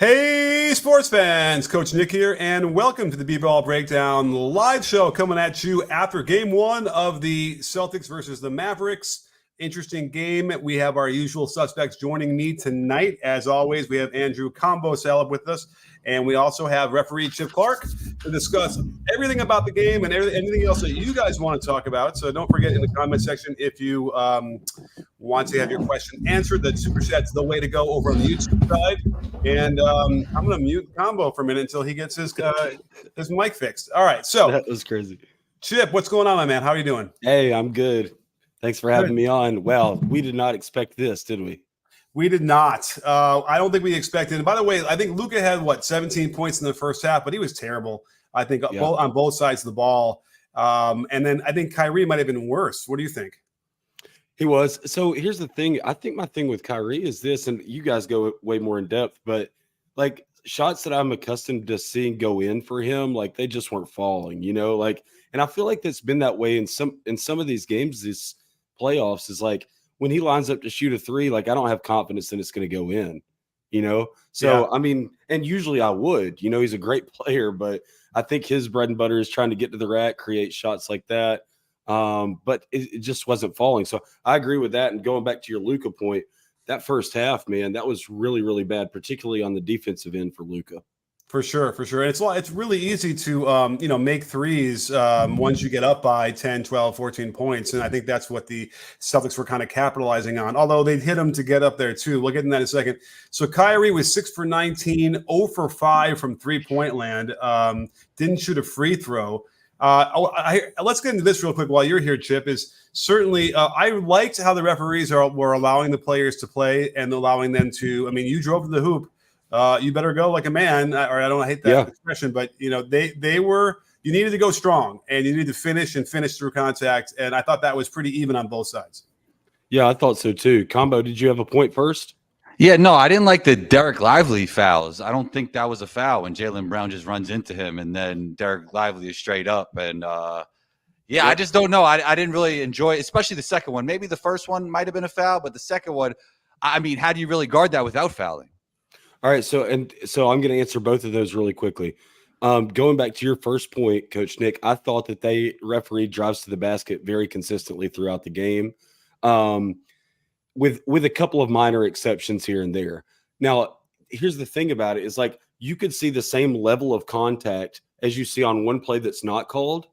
Hey, sports fans! Coach Nick here, and welcome to the B-Ball Breakdown live show coming at you after Game 1 of the Celtics versus the Mavericks. Interesting game. We have our usual suspects joining me tonight. As always, we have Andrew Combo-Salib with us, and we also have referee Chip Clark to discuss everything about the game and anything else that you guys want to talk about. So don't forget in the comment section if you want to have your question answered, that Super Chat's the way to go over on the YouTube side. And I'm going to mute Combo for a minute until he gets his mic fixed. All right, so that was crazy. Chip, what's going on, my man? How are you doing? Hey, I'm good. Thanks for having me on. Well, we did not expect this, did we? We did not. I don't think we expected. And by the way, I think Luka had 17 points in the first half, but he was terrible. I think on both sides of the ball. And then I think Kyrie might have been worse. What do you think? He was. So here's the thing. I think my thing with Kyrie is this, and you guys go way more in depth, but like shots that I'm accustomed to seeing go in for him, like they just weren't falling, and I feel like that's been that way in some of these games, these playoffs, is like when he lines up to shoot a three, like I don't have confidence that it's going to go in, So, yeah. I mean, and usually I would, he's a great player, but I think his bread and butter is trying to get to the rack, create shots like that. But it just wasn't falling. So I agree with that. And going back to your Luka point, that first half, man, that was really, really bad, particularly on the defensive end for Luka. For sure. And it's really easy to, make threes once you get up by 10, 12, 14 points. And I think that's what the Celtics were kind of capitalizing on, although they hit them to get up there too. We'll get into that in a second. So Kyrie was 6 for 19, 0 for 5 from three-point land. Didn't shoot a free throw. Let's get into this real quick while you're here, Chip. Is certainly I liked how the referees were allowing the players to play and allowing them to. I mean, you drove to the hoop. You better go like a man, or I don't hate that expression, but they were. You needed to go strong, and you needed to finish through contact. And I thought that was pretty even on both sides. Yeah, I thought so too. Combo, did you have a point first? Yeah, no, I didn't like the Derek Lively fouls. I don't think that was a foul when Jaylen Brown just runs into him and then Derek Lively is straight up. And, I just don't know. I didn't really enjoy it, especially the second one. Maybe the first one might have been a foul, but the second one, I mean, how do you really guard that without fouling? All right, so I'm going to answer both of those really quickly. Going back to your first point, Coach Nick, I thought that they refereed drives to the basket very consistently throughout the game. With a couple of minor exceptions here and there. Now, here's the thing about it is like you could see the same level of contact as you see on one play that's not called.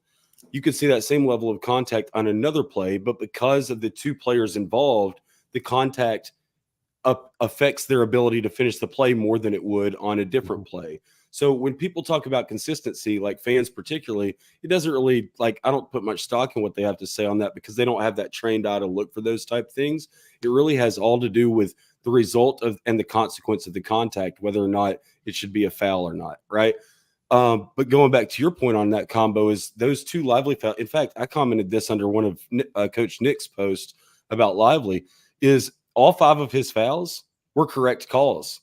You could see that same level of contact on another play, but because of the two players involved, the contact affects their ability to finish the play more than it would on a different play. So when people talk about consistency, like fans particularly, it doesn't really I don't put much stock in what they have to say on that because they don't have that trained eye to look for those type things. It really has all to do with the result of and the consequence of the contact, whether or not it should be a foul or not, right? But going back to your point on that combo is those two Lively fouls. In fact, I commented this under one of Coach Nick's posts about Lively is all 5 of his fouls were correct calls.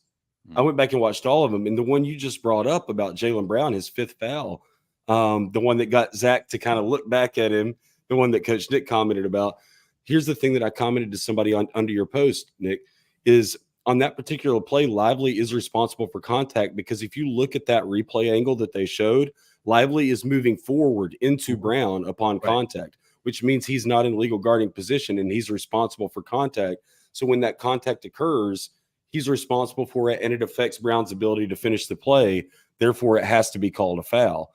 I went back and watched all of them. And the one you just brought up about Jaylen Brown, his 5th foul, the one that got Zach to kind of look back at him, the one that Coach Nick commented about. Here's the thing that I commented to somebody under your post, Nick, is on that particular play, Lively is responsible for contact because if you look at that replay angle that they showed, Lively is moving forward into Brown upon contact, which means he's not in legal guarding position and he's responsible for contact. So when that contact occurs, he's responsible for it, and it affects Brown's ability to finish the play. Therefore, it has to be called a foul.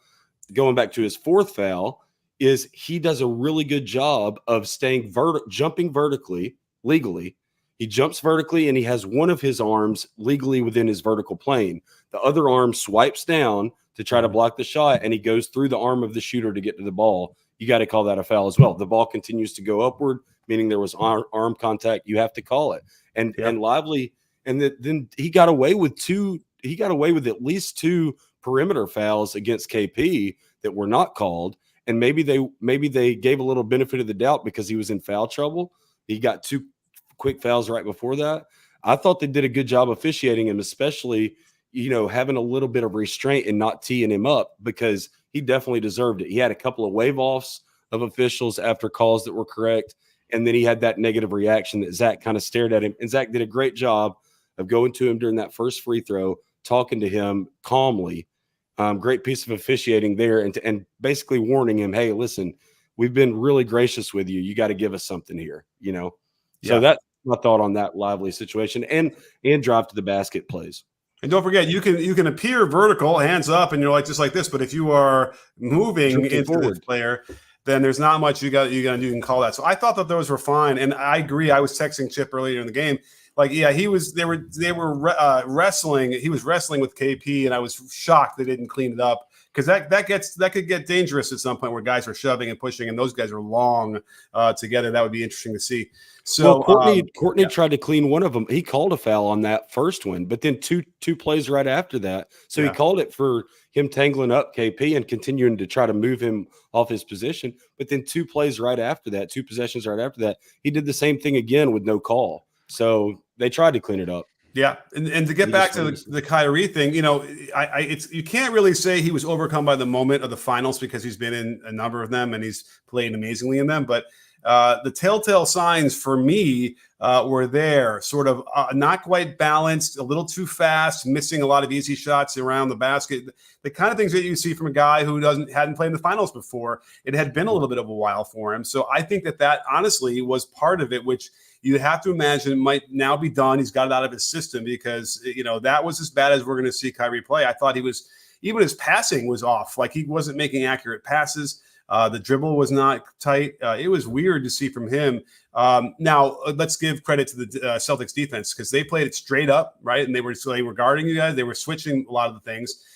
Going back to his 4th foul, is he does a really good job of staying jumping vertically, legally. He jumps vertically, and he has one of his arms legally within his vertical plane. The other arm swipes down to try to block the shot, and he goes through the arm of the shooter to get to the ball. You got to call that a foul as well. The ball continues to go upward, meaning there was arm contact. You have to call it. And Lively – and then he got away with at least 2 perimeter fouls against KP that were not called. And maybe they gave a little benefit of the doubt because he was in foul trouble. He got 2 quick fouls right before that. I thought they did a good job officiating him, especially, having a little bit of restraint and not teeing him up because he definitely deserved it. He had a couple of wave-offs of officials after calls that were correct. And then he had that negative reaction that Zach kind of stared at him. And Zach did a great job of going to him during that first free throw, talking to him calmly. Great piece of officiating there, and basically warning him, hey, listen, we've been really gracious with you. You got to give us something here, you know? So Yeah. that's my thought on that lively situation, and drive to the basket plays. And don't forget, you can appear vertical, hands up, and you're like just like this. But if you are moving Drifting into forward. the player, then there's not much you got to do. You can call that. So I thought that those were fine, and I agree. I was texting Chip earlier in the game, like, yeah, he was. They were wrestling. He was wrestling with KP, and I was shocked they didn't clean it up, because that could get dangerous at some point where guys are shoving and pushing, and those guys are long together. That would be interesting to see. So Courtney tried to clean one of them. He called a foul on that first one, but then two plays right after that. So he called it for him tangling up KP and continuing to try to move him off his position. But then 2 plays right after that, 2 possessions right after that, he did the same thing again with no call. So they tried to clean it up. Yeah, and to get back to the Kyrie thing, you know, you can't really say he was overcome by the moment of the finals, because he's been in a number of them and he's played amazingly in them. But the telltale signs for me were there, sort of not quite balanced, a little too fast, missing a lot of easy shots around the basket. The kind of things that you see from a guy who hadn't played in the finals before. It had been a little bit of a while for him. So I think that honestly was part of it, which you have to imagine might now be done. He's got it out of his system, because, you know, that was as bad as we're going to see Kyrie play. I thought even his passing was off. Like, he wasn't making accurate passes. The dribble was not tight. It was weird to see from him. Now, let's give credit to the Celtics defense, because they played it straight up, right? And they were guarding you guys. They were switching a lot of the things,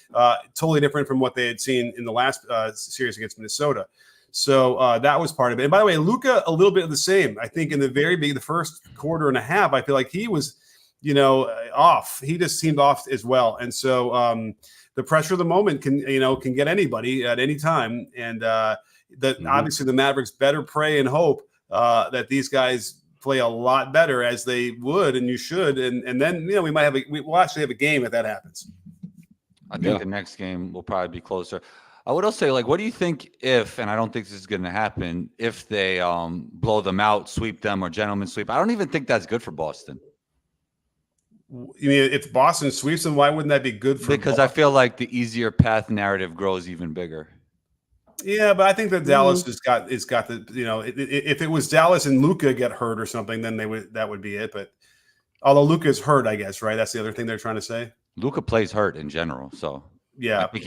totally different from what they had seen in the last series against Minnesota. So that was part of it. And by the way, Luka, a little bit of the same. I think in the first quarter and a half, I feel like he was, you know, off. He just seemed off as well. And so the pressure of the moment can get anybody at any time. And obviously the Mavericks better pray and hope that these guys play a lot better, as they would, and you should. And then, you know, we'll actually have a game if that happens. I think the next game will probably be closer. I would also say, like, what do you think if, and I don't think this is going to happen, if they blow them out, sweep them, or gentlemen sweep? I don't even think that's good for Boston. You mean if Boston sweeps them, why wouldn't that be good for Because Boston? I feel like the easier path narrative grows even bigger. Yeah, but I think that Dallas has got the, you know, if it was Dallas and Luka get hurt or something, then that would be it. But although Luka's hurt, I guess, right? That's the other thing they're trying to say. Luka plays hurt in general, so yeah, I think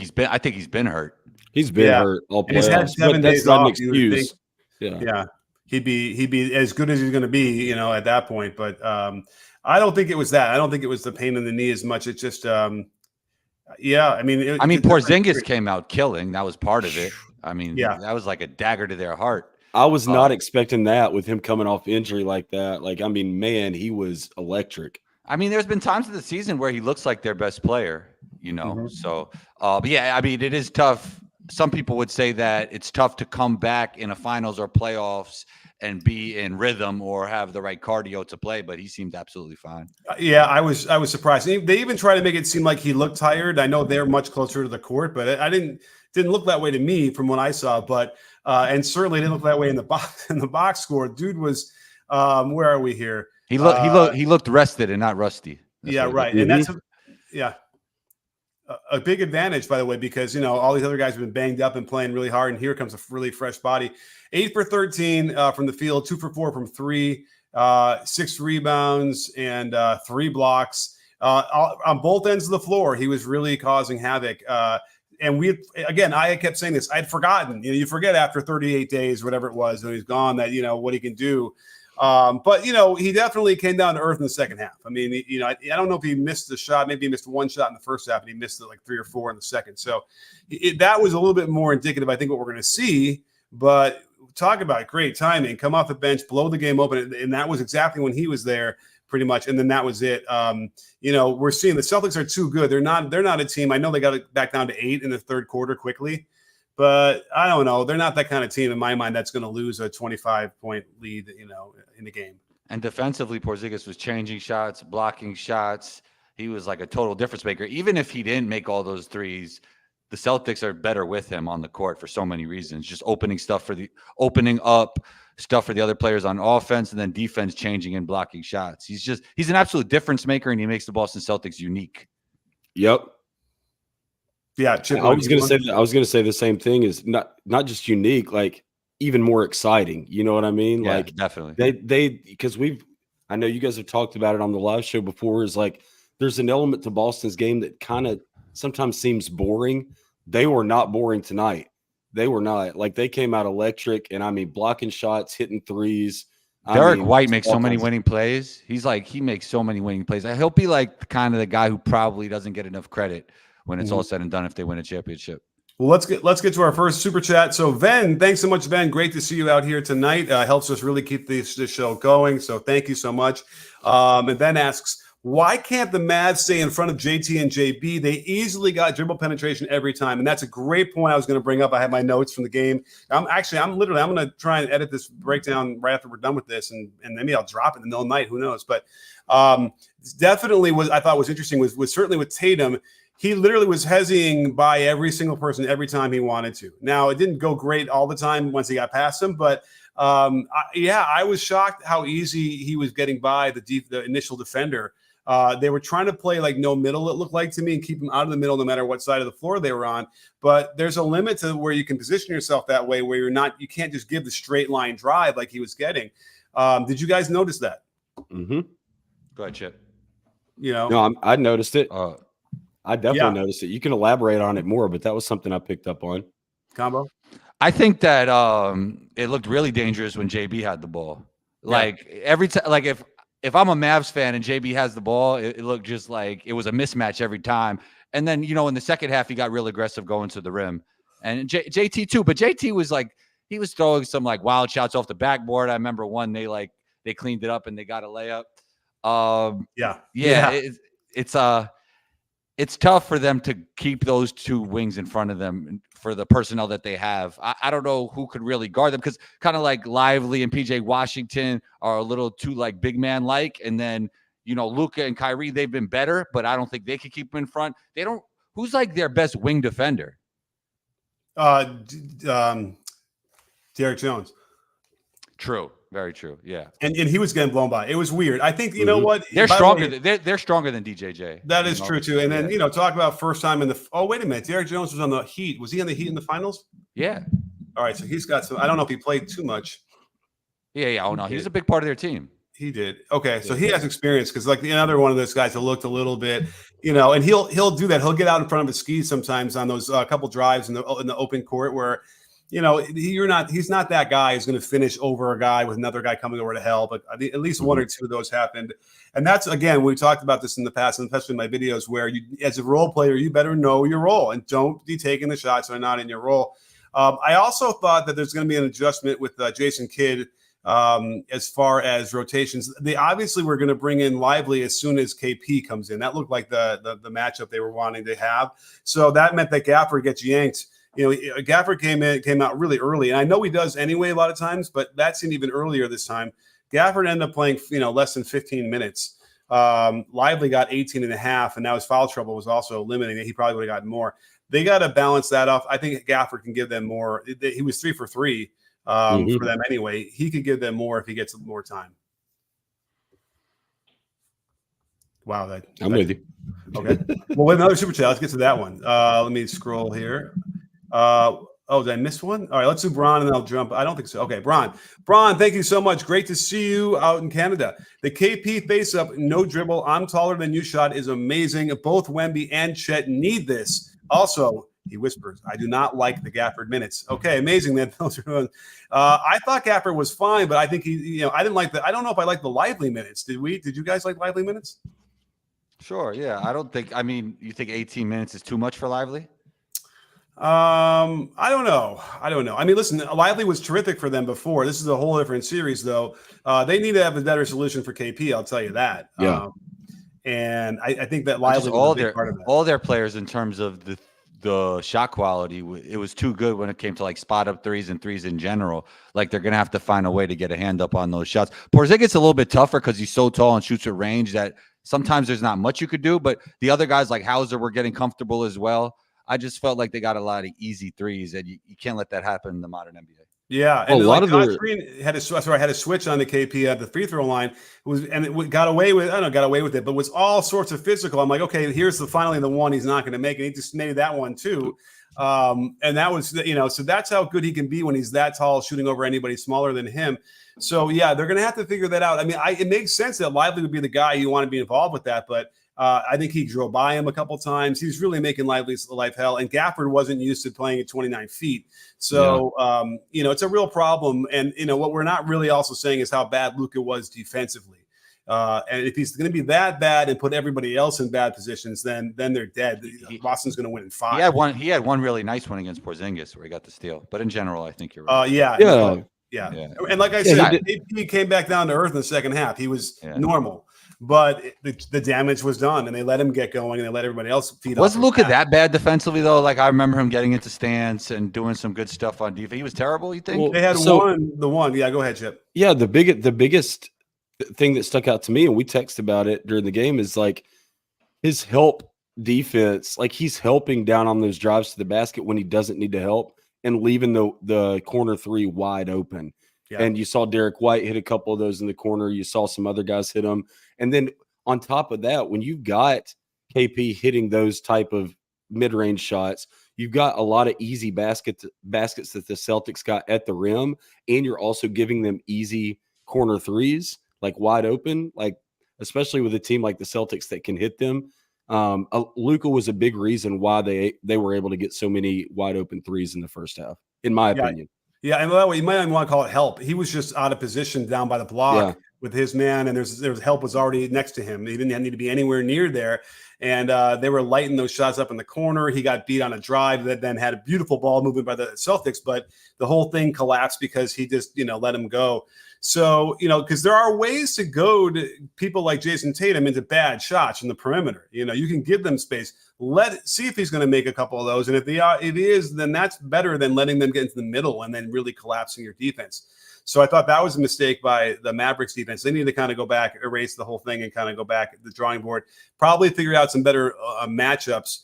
he's been hurt. He's been hurt all playoffs. He's had 7 days not off. an excuse. Yeah, he'd be as good as he's going to be, you know, at that point. But I don't think it was that. I don't think it was the pain in the knee as much. It's just, yeah. I mean, Porzingis came out killing. That was part of it. I mean, that was like a dagger to their heart. I was not expecting that with him coming off injury like that. Like, I mean, man, he was electric. I mean, there's been times in the season where he looks like their best player, you know. So, but yeah, I mean, it is tough. Some people would say that it's tough to come back in a finals or playoffs and be in rhythm or have the right cardio to play, but he seemed absolutely fine. Yeah, I was surprised. They even try to make it seem like he looked tired. I know they're much closer to the court, but I didn't look that way to me from what I saw. But and certainly didn't look that way in the box score. Dude was where are we here? He looked rested and not rusty. That's right. And that's a big advantage, by the way, because, you know, all these other guys have been banged up and playing really hard, and here comes a really fresh body. 8 for 13 from the field, 2 for 4 from 3, 6 rebounds, and 3 blocks on both ends of the floor. He was really causing havoc. And I kept saying this. I'd forgotten. You know, you forget after 38 days, whatever it was, when he's gone, that, you know, what he can do. But, you know, he definitely came down to earth in the second half. I mean, you know, I don't know if he missed the shot. Maybe he missed 1 shot in the first half, and he missed it like 3 or 4 in the second. So that was a little bit more indicative, I think, what we're going to see. But talk about great timing. Come off the bench, blow the game open. And that was exactly when he was there, pretty much. And then that was it. You know, we're seeing the Celtics are too good. They're not a team. I know they got it back down to 8 in the third quarter quickly. But I don't know. They're not that kind of team in my mind that's going to lose a 25-point lead, you know, in the game. And defensively, Porzingis was changing shots, blocking shots. He was like a total difference maker. Even if he didn't make all those threes, the Celtics are better with him on the court for so many reasons. Just opening up stuff for the other players on offense, and then defense changing and blocking shots. He's an absolute difference maker, and he makes the Boston Celtics unique. Yep. Yeah, Chip. I was gonna say the same thing. Is not just unique, like even more exciting. You know what I mean? Yeah, Like definitely. they because I know you guys have talked about it on the live show before. Is like there's an element to Boston's game that kind of sometimes seems boring. They were not boring tonight. They were not. Like they came out electric, and I mean blocking shots, hitting threes. Derek White makes all so many kinds of- winning plays. He makes so many winning plays. I hope he like kind of the guy who probably doesn't get enough credit when it's all said and done if they win a championship. Well, let's get to our first super chat. So, Ven, thanks so much, Ven. Great to see you out here tonight. Helps us really keep this show going. So, thank you so much. And Ben asks, why can't the Mavs stay in front of JT and JB? They easily got dribble penetration every time, and that's a great point I was going to bring up. I have my notes from the game. I'm going to try and edit this breakdown right after we're done with this, and maybe I'll drop it in the middle of the night. Who knows? But definitely I thought was interesting was certainly with Tatum. He literally was hezzying by every single person every time he wanted to. Now, it didn't go great all the time once he got past him, but I was shocked how easy he was getting by the initial defender. They were trying to play like no middle, it looked like to me, and keep him out of the middle no matter what side of the floor they were on. But there's a limit to where you can position yourself that way, where you can't just give the straight line drive like he was getting. Did you guys notice that? Mm-hmm. Go ahead, Chip. No, I noticed it. I definitely noticed it. You can elaborate on it more, but that was something I picked up on. Combo? I think that it looked really dangerous when JB had the ball. Like every time, like if I'm a Mavs fan and JB has the ball, it looked just like it was a mismatch every time. And then, in the second half, he got real aggressive going to the rim. And JT too, but JT was like, he was throwing some like wild shots off the backboard. I remember one, they cleaned it up and they got a layup. It's tough for them to keep those two wings in front of them for the personnel that they have. I don't know who could really guard them because kind of like Lively and PJ Washington are a little too like big man like. And then, Luka and Kyrie, they've been better, but I don't think they could keep them in front. Who's like their best wing defender? Derek Jones. True. Very true. Yeah. And he was getting blown by. It was weird. I think, you know what? They're stronger. They're stronger than DJJ. That is true, too. And then, talk about first time in the – oh, wait a minute. Derek Jones was on the Heat. Was he on the Heat in the finals? Yeah. All right. So he's got some – I don't know if he played too much. Yeah. Oh, no. He was a big part of their team. He did. Okay. So he has experience because like another one of those guys that looked a little bit, and he'll do that. He'll get out in front of his skis sometimes on those couple drives in the open court where – he's not that guy who's going to finish over a guy with another guy coming over to help. But at least one or two of those happened. And that's, again, we talked about this in the past, and especially in my videos, where you, as a role player, you better know your role and don't be taking the shots that are not in your role. I also thought that there's going to be an adjustment with Jason Kidd as far as rotations. They obviously were going to bring in Lively as soon as KP comes in. That looked like the matchup they were wanting to have. So that meant that Gafford gets yanked. Gafford came out really early, and I know he does anyway a lot of times, but that seemed even earlier this time. Gafford ended up playing, less than 15 minutes. Lively got 18 and a half, and now his foul trouble was also limiting it. He probably would have gotten more. They got to balance that off. I think Gafford can give them more. He was 3 for 3 for them anyway. He could give them more if he gets more time. Wow, I'm with you. Okay. Well, with another super chat, let's get to that one. Let me scroll here. Did I miss one? All right, let's do Bron and then I'll jump. I don't think so. Okay, Bron, thank you so much. Great to see you out in Canada. The KP face up, no dribble, I'm taller than you shot is amazing. Both Wemby and Chet need this. Also, he whispers, I do not like the Gafford minutes. Okay, amazing. Then I thought Gafford was fine, but I think I didn't like I don't know if I like the Lively minutes. Did you guys like Lively minutes? Sure. Yeah. You think 18 minutes is too much for Lively? I don't know. I mean, listen, Lively was terrific for them before. This is a whole different series, though. They need to have a better solution for KP. I'll tell you that. Yeah. And I think that Lively all was a big part of that. All their players in terms of the shot quality, it was too good when it came to like spot up threes and threes in general. Like they're gonna have to find a way to get a hand up on those shots. Porzingis a little bit tougher because he's so tall and shoots at range that sometimes there's not much you could do. But the other guys like Hauser were getting comfortable as well. I just felt like they got a lot of easy threes, and you can't let that happen in the modern NBA. Yeah, A and lot like of Josh their Green had a switch on the KP at the free throw line. It got away with it, but was all sorts of physical. I'm like, okay, here's finally the one he's not going to make, and he just made that one too. And that was so that's how good he can be when he's that tall, shooting over anybody smaller than him. So yeah, they're going to have to figure that out. I mean, it makes sense that Lively would be the guy you want to be involved with that, but I think he drove by him a couple times. He was really making Lively's life hell, and Gafford wasn't used to playing at 29 feet. So, it's a real problem. And, what we're not really also saying is how bad Luka was defensively. And if he's going to be that bad and put everybody else in bad positions, then they're dead. Boston's going to win in 5. He had one really nice one against Porzingis where he got the steal. But in general, I think you're right. Yeah. And like I said, he came back down to earth in the second half. He was normal. But the damage was done, and they let him get going, and they let everybody else feed. Was Luka that bad defensively though? Like I remember him getting into stance and doing some good stuff on defense. He was terrible. You think? Well, they had one. Yeah, go ahead, Chip. Yeah, the biggest thing that stuck out to me, and we texted about it during the game, is like his help defense. Like he's helping down on those drives to the basket when he doesn't need to help, and leaving the corner 3 wide open. Yeah. And you saw Derek White hit a couple of those in the corner. You saw some other guys hit them. And then on top of that, when you've got KP hitting those type of mid-range shots, you've got a lot of easy baskets that the Celtics got at the rim, and you're also giving them easy corner threes, like wide open, like especially with a team like the Celtics that can hit them. Luka was a big reason why they were able to get so many wide open threes in the first half, in my opinion. Yeah, and you might even want to call it help. He was just out of position down by the block with his man, and there's help was already next to him. He didn't need to be anywhere near there, and they were lighting those shots up in the corner. He got beat on a drive that then had a beautiful ball movement by the Celtics, but the whole thing collapsed because he just let him go. So because there are ways to goad people like Jason Tatum into bad shots from the perimeter. You can give them space. See if he's going to make a couple of those, and if he is, then that's better than letting them get into the middle and then really collapsing your defense. So I thought that was a mistake by the Mavericks defense. They need to kind of go back, erase the whole thing, and kind of go back at the drawing board. Probably figure out some better matchups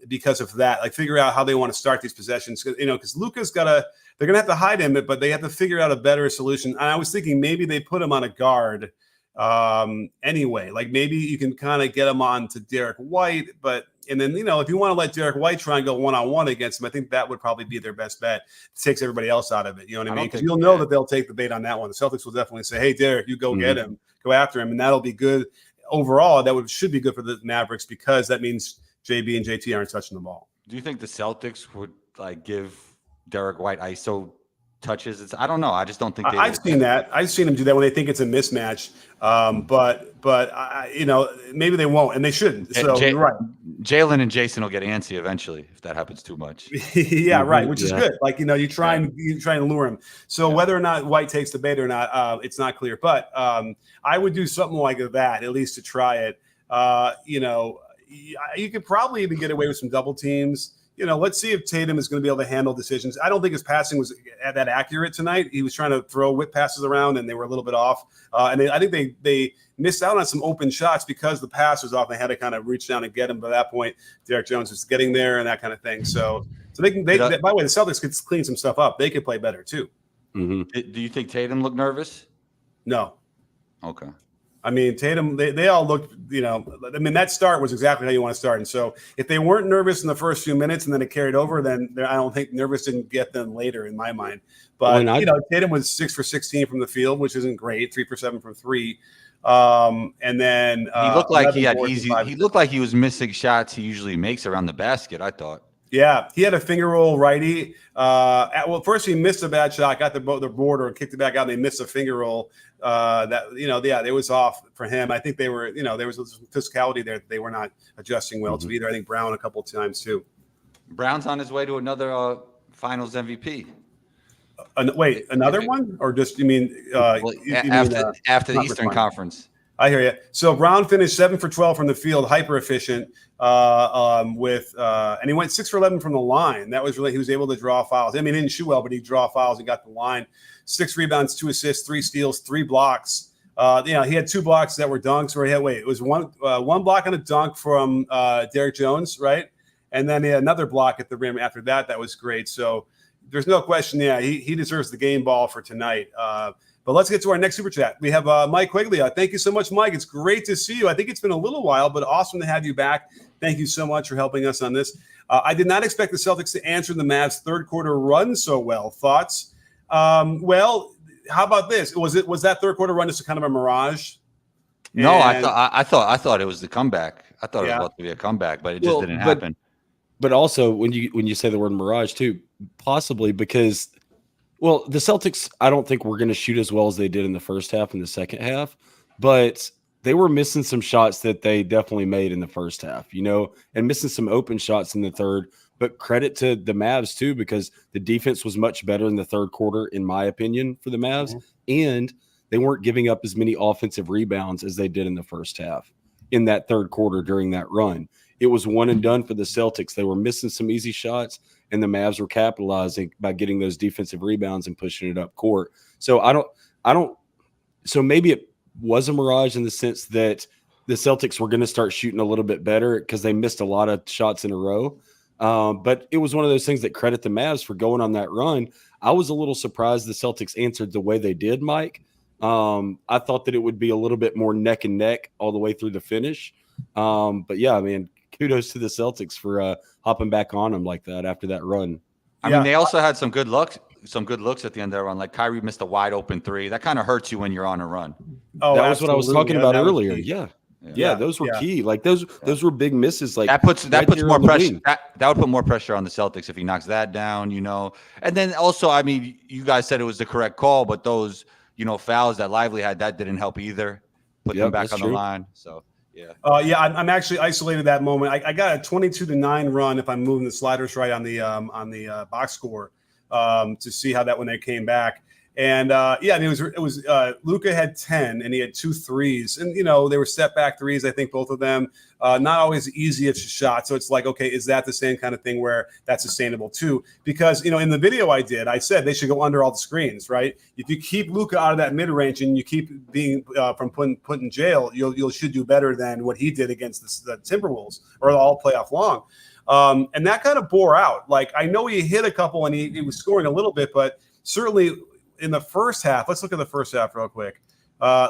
because of that. Like figure out how they want to start these possessions. Because Luka's they're going to have to hide him, but they have to figure out a better solution. And I was thinking maybe they put him on a guard anyway. Like maybe you can kind of get him on to Derek White, and then if you want to let Derek White try and go one-on-one against him, I think that would probably be their best bet. It takes everybody else out of it. You know what I mean? Because you'll know that they'll take the bait on that one. The Celtics will definitely say, "Hey, Derek, you go get him, go after him," and that'll be good overall. Should be good for the Mavericks because that means JB and JT aren't touching the ball. Do you think the Celtics would give Derek White ISO touches? I don't know. I just don't think I've seen that. I've seen them do that when they think it's a mismatch. But maybe they won't, and they shouldn't. So you're right. Jalen and Jason will get antsy eventually if that happens too much. Yeah, right. Which is good. Like you try and lure him. So whether or not White takes the bait or not, it's not clear. But I would do something like that at least to try it. You could probably even get away with some double teams. Let's see if Tatum is going to be able to handle decisions. I don't think his passing was that accurate tonight. He was trying to throw whip passes around, and they were a little bit off. And I think they missed out on some open shots because the pass was off. They had to kind of reach down and get him. By that point, Derek Jones was getting there and that kind of thing. So they can. By the way, the Celtics could clean some stuff up. They could play better too. Mm-hmm. Do you think Tatum looked nervous? No. Okay. I mean, Tatum, they all looked, that start was exactly how you want to start. And so if they weren't nervous in the first few minutes and then it carried over, then I don't think nervous didn't get them later in my mind. But, Tatum was 6 for 16 from the field, which isn't great, 3 for 7 from 3. And then he looked like he had easy. He looked like he was missing shots he usually makes around the basket, I thought. Yeah, he had a finger roll righty. First he missed a bad shot, got the border, kicked it back out, and they missed a finger roll. It was off for him. I think they were, there was some physicality there that they were not adjusting well to either. I think Brown a couple of times too. Brown's on his way to another Finals MVP. Wait, another one, or just you mean after the Eastern Conference? I hear you. So Brown finished 7 for 12 from the field, hyper efficient. And he went 6 for 11 from the line. That was really, he was able to draw fouls. I mean, he didn't shoot well, but he draw fouls and got the line. 6 rebounds, 2 assists, 3 steals, 3 blocks. He had 2 blocks that were dunks. It was one block and a dunk from Derek Jones, right? And then he had another block at the rim after that. That was great. So There's no question. Yeah, he deserves the game ball for tonight. But let's get to our next super chat. We have Mike Quigley. Thank you so much, Mike. It's great to see you. I think it's been a little while, but awesome to have you back. Thank you so much for helping us on this. I did not expect the Celtics to answer the Mavs' third quarter run so well. Thoughts? Well, how about this? Was that third quarter run just kind of a mirage? No, I thought it was the comeback. I thought it was about to be a comeback, but it just didn't happen. But also, when you say the word mirage too, possibly because, well, the Celtics, I don't think we're going to shoot as well as they did in the first half and the second half, but they were missing some shots that they definitely made in the first half, and missing some open shots in the third. But credit to the Mavs too, because the defense was much better in the third quarter, in my opinion, for the Mavs, and they weren't giving up as many offensive rebounds as they did in the first half in that third quarter during that run. It was one and done for the Celtics. They were missing some easy shots, and the Mavs were capitalizing by getting those defensive rebounds and pushing it up court. So so maybe it was a mirage in the sense that the Celtics were going to start shooting a little bit better because they missed a lot of shots in a row. But it was one of those things that credit the Mavs for going on that run. I was a little surprised the Celtics answered the way they did, Mike. I thought that it would be a little bit more neck and neck all the way through the finish. But yeah, man, kudos to the Celtics for hopping back on them like that after that run. I mean, they also had some good looks at the end of the run. Like Kyrie missed a wide open three. That kind of hurts you when you're on a run. Oh, that was what I was talking about earlier. Yeah, those were key. Like those were big misses. Like that puts more pressure. That would put more pressure on the Celtics if he knocks that down, And then also, I mean, you guys said it was the correct call, but those, fouls that Lively had, that didn't help either. Put them back on the line. So yeah. I'm actually isolated that moment. I got a 22-9 run if I'm moving the sliders right on the box score to see how that when they came back. And it was Luka had 10 and he had 2 threes, and they were step back threes. I think both of them not always easy at shot. So it's like, okay, is that the same kind of thing where that's sustainable too? Because in the video I said they should go under all the screens, right? If you keep Luka out of that mid range and you keep being from put in jail, you should do better than what he did against the Timberwolves or all playoff long. And that kind of bore out. Like I know he hit a couple and he was scoring a little bit, but certainly. In the first half, let's look at the first half real quick.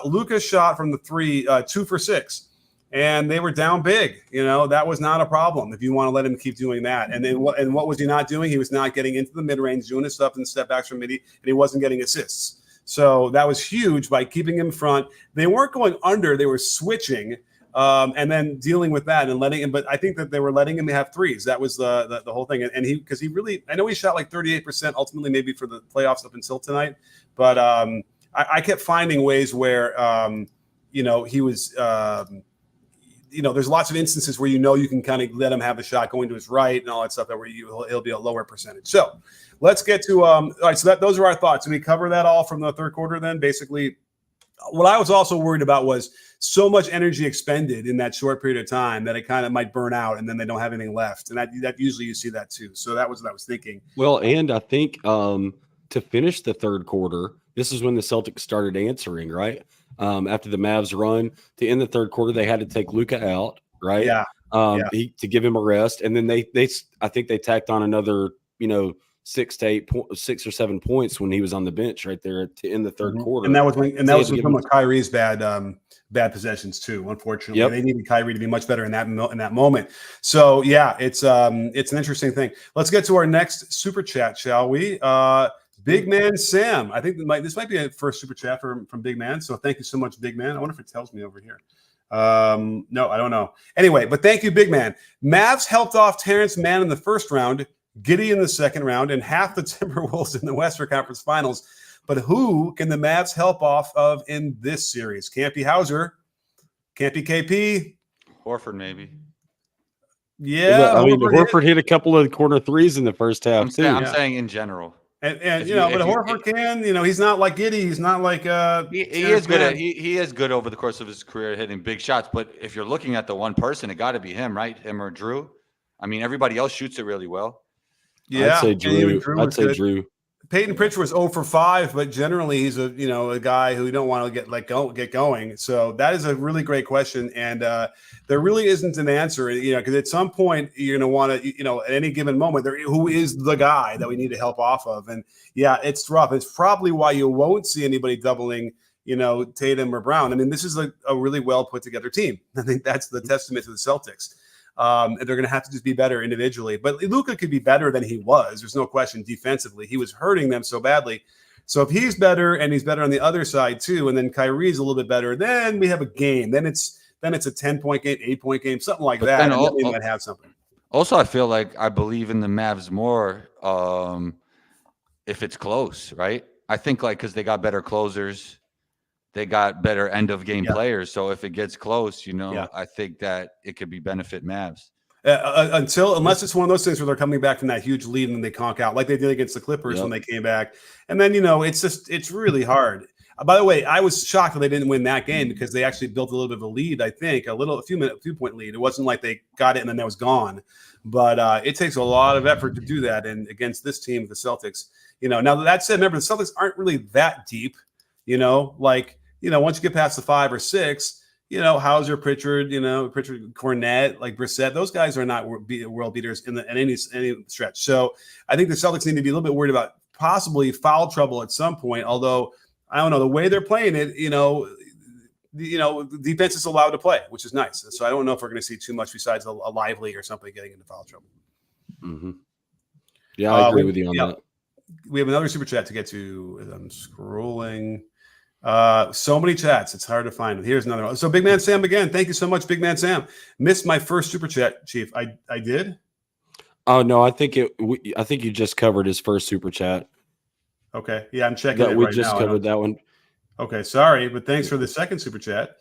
Luka shot from the three, 2 for 6, and they were down big. That was not a problem if you want to let him keep doing that. And then what was he not doing? He was not getting into the mid range, doing his stuff in the step backs from midi, and he wasn't getting assists. So that was huge by keeping him in front. They weren't going under; they were switching. And then dealing with that and letting him, but I think that they were letting him have threes. That was the whole thing. And because he really, I know he shot like 38% ultimately, maybe for the playoffs up until tonight. But I kept finding ways where, he was, there's lots of instances where you can kind of let him have the shot going to his right and all that stuff that where he'll be a lower percentage. So let's get to, all right. So those are our thoughts. Did we cover that all from the third quarter then? Basically, what I was also worried about was so much energy expended in that short period of time that it kind of might burn out and then they don't have anything left. And that usually you see that too. So that was what I was thinking. Well, and I think to finish the third quarter, this is when the Celtics started answering, right? After the Mavs run to end the third quarter, they had to take Luka out, right? Yeah. To give him a rest. And then I think they tacked on another, 6 or 7 points when he was on the bench right there to end the third quarter. And that was when some of Kyrie's bad possessions too. Unfortunately, they needed Kyrie to be much better in that moment. So yeah, it's an interesting thing. Let's get to our next super chat, shall we? Big Man Sam. I think this might be a first super chat from Big Man. So thank you so much, Big Man. I wonder if it tells me over here. No, I don't know. Anyway, but thank you, Big Man. Mavs helped off Terrence Mann in the first round, Giddey in the second round, and half the Timberwolves in the Western Conference Finals. But who can the Mavs help off of in this series? Can't be Hauser. Can't be KP. Horford, maybe. Yeah. Horford hit a couple of corner threes in the first half, I'm saying in general. But Horford can, he's not like Giddey. He's not like he is good he is good over the course of his career hitting big shots. But if you're looking at the one person, it got to be him, right? Him or Drew. I mean, everybody else shoots it really well. Yeah, I'd say Drew. Peyton Pritchard was 0 for 5, but generally he's a guy who you don't want to get going. So that is a really great question, and there really isn't an answer. Because at some point you're going to want to, at any given moment, who is the guy that we need to help off of? And yeah, it's rough. It's probably why you won't see anybody doubling, Tatum or Brown. I mean, this is a really well put together team. I think that's the testament to the Celtics. And they're going to have to just be better individually. But Luka could be better than he was. There's no question defensively. He was hurting them so badly. So if he's better and he's better on the other side too, and then Kyrie's a little bit better, then we have a game. Then it's a 10-point game, 8-point game, something like that. And then we might have something. Also, I feel like I believe in the Mavs more if it's close, right? I think because they got better closers. They got better end of game players. So if it gets close, I think that it could be benefit Mavs. Unless it's one of those things where they're coming back from that huge lead and they conk out like they did against the Clippers when they came back. And then, it's really hard. By the way, I was shocked that they didn't win that game because they actually built a little bit of a lead, I think, a few point lead. It wasn't like they got it and then that was gone. But it takes a lot of effort to do that. And against this team, the Celtics, now that said, remember, the Celtics aren't really that deep, once you get past the 5 or 6, Hauser, Pritchard, Pritchard, Cornette, like Brissett, those guys are not world beaters in any stretch. So I think the Celtics need to be a little bit worried about possibly foul trouble at some point. Although I don't know the way they're playing it, the defense is allowed to play, which is nice. So I don't know if we're going to see too much besides a Lively or something getting into foul trouble. Mm-hmm. Yeah, I agree with you on that. We have another super chat to get to. As I'm scrolling. So many chats, it's hard to find. Here's another one. So Big Man Sam again. Thank you so much, Big Man Sam. Missed my first super chat, Chief. I did. Oh no, I think you just covered his first super chat. Okay, yeah, I'm checking it right now. We just covered that one. Okay, sorry, but thanks for the second super chat.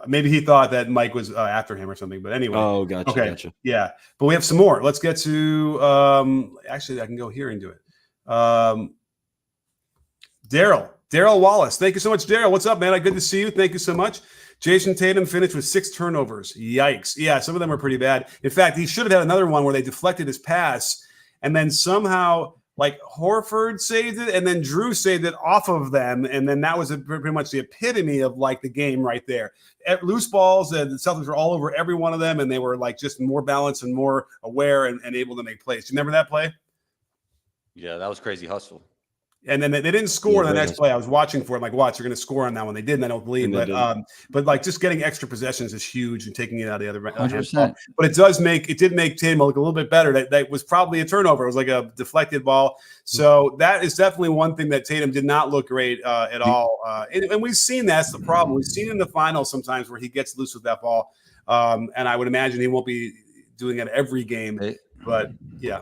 Maybe he thought that Mike was after him or something, but anyway. Oh, gotcha. Okay, gotcha. Yeah, but we have some more. Let's get to. Actually, I can go here and do it. Daryl Wallace. Thank you so much, Daryl. What's up, man? Good to see you. Thank you so much. Jason Tatum finished with 6 turnovers. Yikes. Yeah, some of them are pretty bad. In fact, he should have had another one where they deflected his pass, and then somehow Horford saved it, and then Drew saved it off of them, and then that was pretty much the epitome of the game right there. Loose balls, and the Celtics were all over every one of them, and they were just more balanced and more aware and able to make plays. Do you remember that play? Yeah, that was crazy hustle. And then they didn't score the next play. I was watching for it, watch, they're going to score on that one. They didn't, I don't believe. But just getting extra possessions is huge and taking it out of the other 100%. But it did make Tatum look a little bit better. That was probably a turnover. It was like a deflected ball. So that is definitely one thing that Tatum did not look great at all. And we've seen that's the problem. We've seen in the finals sometimes where he gets loose with that ball. And I would imagine he won't be doing it every game. But yeah.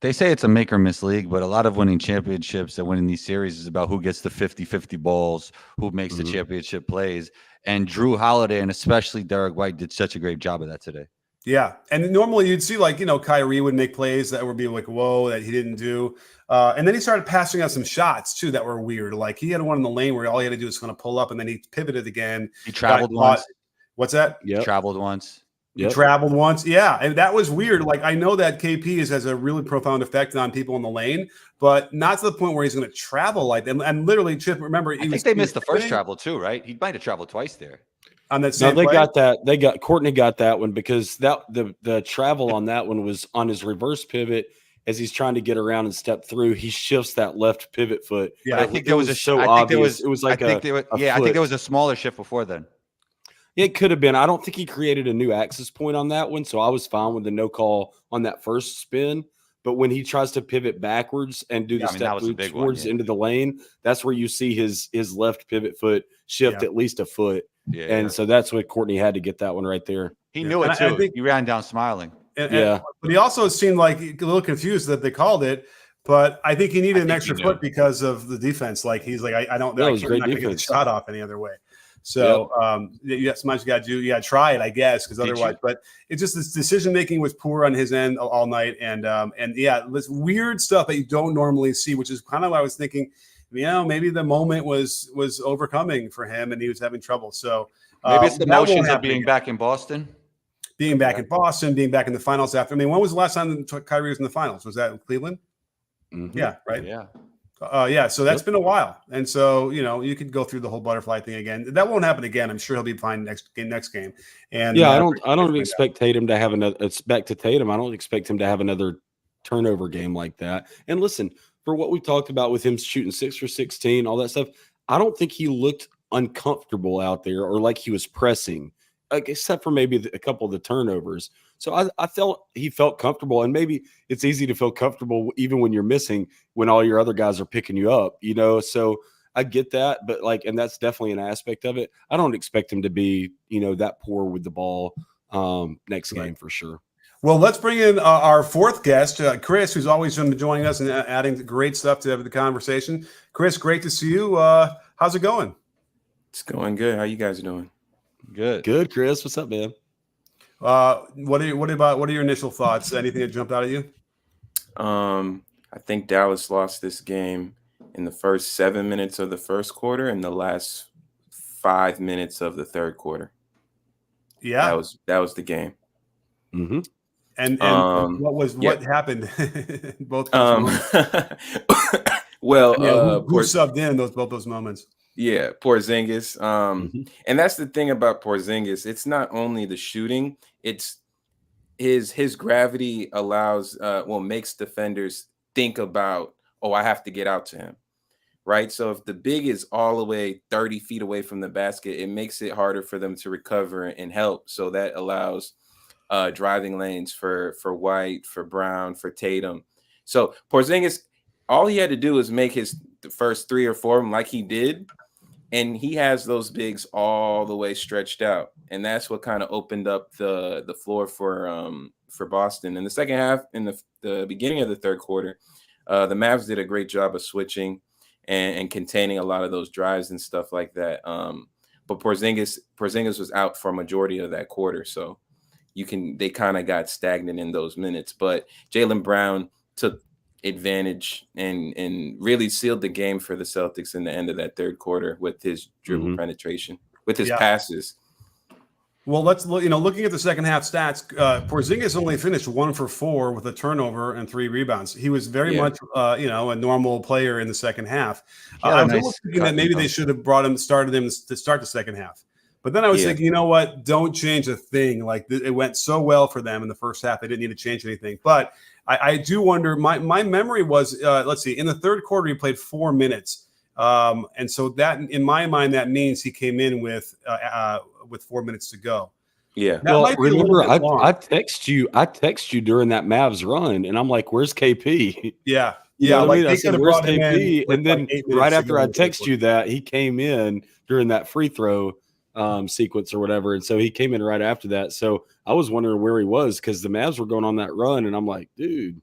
They say it's a make or miss league, but a lot of winning championships and winning these series is about who gets the 50-50 balls, who makes the championship plays. And Drew Holiday and especially Derek White did such a great job of that today. Yeah. And normally you'd see Kyrie would make plays that would be whoa, that he didn't do. And then he started passing out some shots too that were weird. He had one in the lane where all he had to do was kind of pull up and then he pivoted again. He traveled once. What's that? Yeah. Traveled once. He traveled once. Yeah. And that was weird. I know that KP has a really profound effect on people in the lane, but not to the point where he's going to travel like that. And literally, Chip, remember, I think they missed the first travel too, right? He might have traveled twice there. On that same play? Got that. Courtney got that one because the travel on that one was on his reverse pivot. As he's trying to get around and step through, he shifts that left pivot foot. Yeah, I think there was obvious. It was like I think there was a smaller shift before then. It could have been. I don't think he created a new access point on that one, so I was fine with the no call on that first spin. But when he tries to pivot backwards and do the step towards into the lane, that's where you see his left pivot foot shift at least a foot. Yeah, and so that's what Courtney had to get that one right there. He knew it too. He ran down smiling. But he also seemed like a little confused that they called it. But I think he needed an extra foot because of the defense. He's like, I don't know. I'm not going to get the shot off any other way. So sometimes you got to do. You got to try it, I guess, because otherwise. But it's just this decision making was poor on his end all night, and this weird stuff that you don't normally see, which is kind of what I was thinking. Maybe the moment was overcoming for him, and he was having trouble. So maybe it's the emotions of being back in Boston. Being back in Boston, being back in the finals after. When was the last time Kyrie was in the finals? Was that in Cleveland? Mhm. Yeah, right. Yeah. So that's been a while, and so you could go through the whole butterfly thing again. That won't happen again. I'm sure he'll be fine next game. And the Yeah, Mavericks I don't find out. expect Tatum to have another. It's back to Tatum. I don't expect him to have another turnover game like that. And listen, for what we talked about with him shooting 6 for 16, all that stuff, I don't think he looked uncomfortable out there or like he was pressing, like, except for maybe a couple of the turnovers. So I felt he felt comfortable, and maybe it's easy to feel comfortable even when you're missing, when all your other guys are picking you up, So I get that, but and that's definitely an aspect of it. I don't expect him to be, that poor with the ball next game for sure. Well, let's bring in our fourth guest, Chris, who's always been joining us and adding great stuff to the conversation. Chris, great to see you. How's it going? It's going good. How you guys doing? Good, Chris. What's up, man? What are your initial thoughts? Anything that jumped out at you? I think Dallas lost this game in the first 7 minutes of the first quarter and the last 5 minutes of the third quarter. Yeah, that was the game. Mm-hmm. And what happened? Both. Well, who subbed in both those moments? Yeah, Porzingis. And that's the thing about Porzingis. It's not only the shooting; it's his gravity allows makes defenders think about, I have to get out to him, right? So if the big is all the way 30 feet away from the basket, it makes it harder for them to recover and help. So that allows driving lanes for White, for Brown, for Tatum. So Porzingis, all he had to do was make the first 3 or 4 of them like he did, and he has those bigs all the way stretched out, and that's what kind of opened up the floor for Boston. In the second half, in the beginning of the third quarter, the Mavs did a great job of switching and containing a lot of those drives and stuff like that. But Porzingis was out for a majority of that quarter, so they kind of got stagnant in those minutes. But Jaylen Brown took advantage and really sealed the game for the Celtics in the end of that third quarter with his dribble penetration, with his passes. Well, let's looking at the second half stats. Porzingis only finished 1 for 4 with a turnover and 3 rebounds. He was very much a normal player in the second half. I was thinking that maybe they should have started him to start the second half. But then I was thinking, you know what? Don't change a thing. Like, it went so well for them in the first half, they didn't need to change anything. But I do wonder. My memory was, let's see, in the third quarter he played 4 minutes, and so that, in my mind, that means he came in with 4 minutes to go. Yeah. That Well, remember, I text you during that Mavs run, and I'm like, "Where's KP?" Yeah. You know what I mean? Like I said, "Where's KP?" And then right after I text text you that, he came in during that free throw sequence or whatever, and so he came in right after that. So I was wondering where he was because the Mavs were going on that run, and I'm like, dude.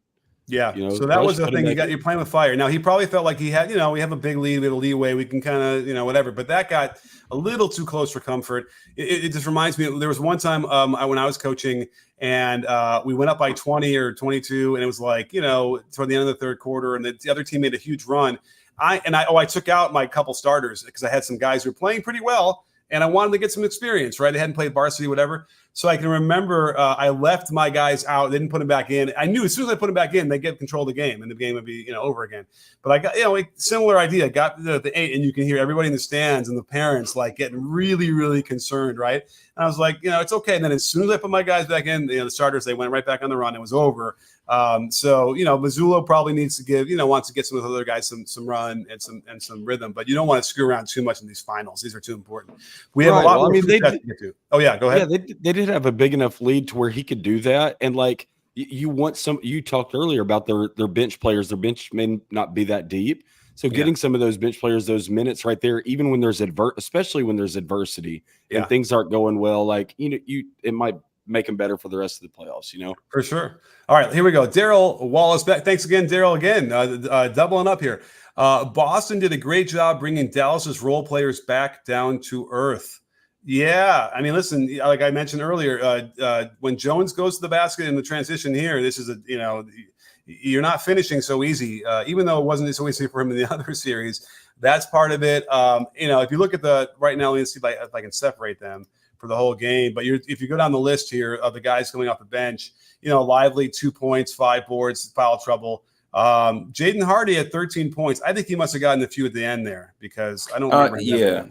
Yeah. So that was the thing. You're playing with fire. Now he probably felt like he had, we have a big lead, we have a leeway, we can kind of, whatever. But that got a little too close for comfort. It just reminds me. There was one time when I was coaching, and we went up by 20 or 22, and it was like, toward the end of the third quarter, and the other team made a huge run. I took out my couple starters because I had some guys who were playing pretty well, and I wanted to get some experience. Right, they hadn't played varsity, whatever. So I can remember I left my guys out. They didn't put them back in. I knew as soon as I put them back in, they get control of the game, and the game would be over again. But I got similar idea. Got the 8, and you can hear everybody in the stands and the parents getting really, really concerned, right? And I was like, it's okay. And then as soon as I put my guys back in, the starters, they went right back on the run. It was over. So Mazzulla probably needs to wants to get some of the other guys some run and some rhythm, but you don't want to screw around too much in these finals. These are too important. We have a lot more to get to. Oh yeah, go ahead. Yeah, they did have a big enough lead to where he could do that, and you want some. You talked earlier about their bench players. Their bench may not be that deep, so getting some of those bench players those minutes right there, even when there's especially when there's adversity and things aren't going well, it might make them better for the rest of the playoffs, For sure. All right, here we go. Daryl Wallace back. Thanks again, Daryl, doubling up here. Boston did a great job bringing Dallas's role players back down to earth. Yeah, I mean, listen, like I mentioned earlier, when Jones goes to the basket in the transition here, this is you're not finishing so easy, even though it wasn't so easy for him in the other series. That's part of it. If you look at right now, let's see if I can separate them for the whole game. But if you go down the list here of the guys coming off the bench, Lively, 2 points, 5 boards, foul trouble. Jaden Hardy had 13 points. I think he must have gotten a few at the end there because I don't remember. Yeah,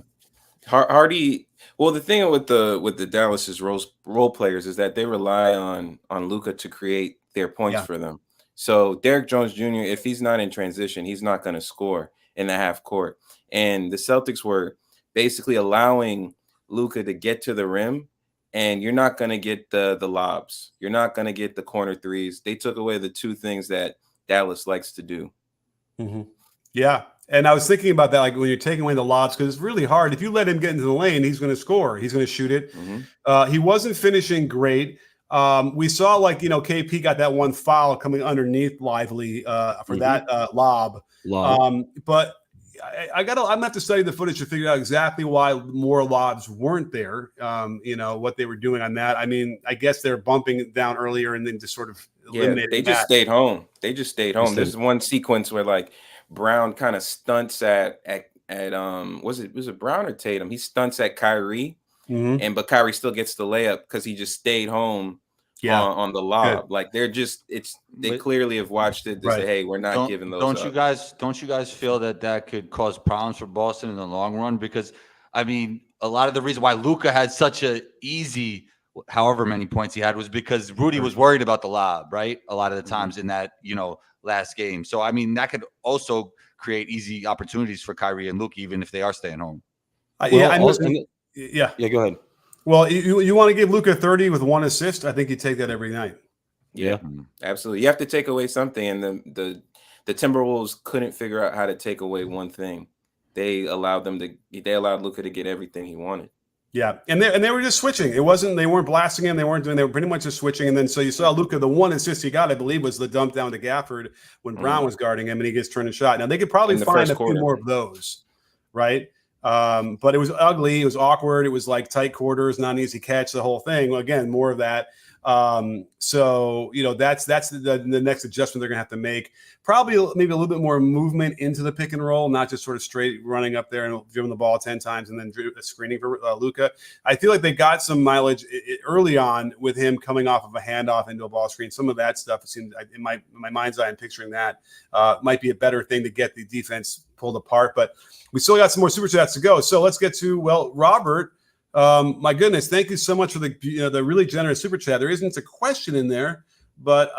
Hardy. Well, the thing with the Dallas's role players is that they rely on Luka to create their points for them. So Derrick Jones Jr., if he's not in transition, he's not going to score in the half court. And the Celtics were basically allowing Luka to get to the rim, and you're not going to get the lobs. You're not going to get the corner threes. They took away the two things that Dallas likes to do. Mm-hmm. Yeah. And I was thinking about that, like when you're taking away the lobs, because it's really hard. If you let him get into the lane, he's going to score. He's going to shoot it. Mm-hmm. He wasn't finishing great. We saw, like, KP got that one foul coming underneath Lively for that lob. But I'm going to have to study the footage to figure out exactly why more lobs weren't there, what they were doing on that. I mean, I guess they're bumping down earlier and then just sort of eliminating they just stayed home. There's one sequence where, like, Brown kind of stunts at was it Brown or Tatum? He stunts at Kyrie, but Kyrie still gets the layup because he just stayed home on the lob. Good. Like they clearly have watched it to say, hey, we're not giving those. Don't you guys feel that could cause problems for Boston in the long run? Because I mean, a lot of the reason why Luka had such a easy, however many points he had, was because Rudy was worried about the lob, right? A lot of the times in that, last game. So, I mean, that could also create easy opportunities for Kyrie and Luka, even if they are staying home. Go ahead. Well, you want to give Luka 30 with 1 assist? I think you take that every night. Yeah, absolutely. You have to take away something, and the Timberwolves couldn't figure out how to take away one thing. They allowed Luka to get everything he wanted. Yeah, and they were just switching. They weren't blasting him. They were pretty much just switching. And then so you saw Luka, the 1 assist he got, I believe, was the dump down to Gafford when Brown was guarding him, and he gets turned and shot. Now they could probably find a few more of those, right? But it was ugly. It was awkward. It was like tight quarters, not an easy catch. The whole thing. Again, more of that. So that's the next adjustment they're gonna have to make. Probably maybe a little bit more movement into the pick and roll, not just sort of straight running up there and dribbling the ball 10 times and then screening for Luka. I feel like they got some mileage early on with him coming off of a handoff into a ball screen. Some of that stuff, it seemed in my mind's eye, I'm picturing that might be a better thing to get the defense pulled apart. But we still got some more super chats to go. So let's get to Robert. My goodness, thank you so much for the really generous super chat. There isn't a question in there, but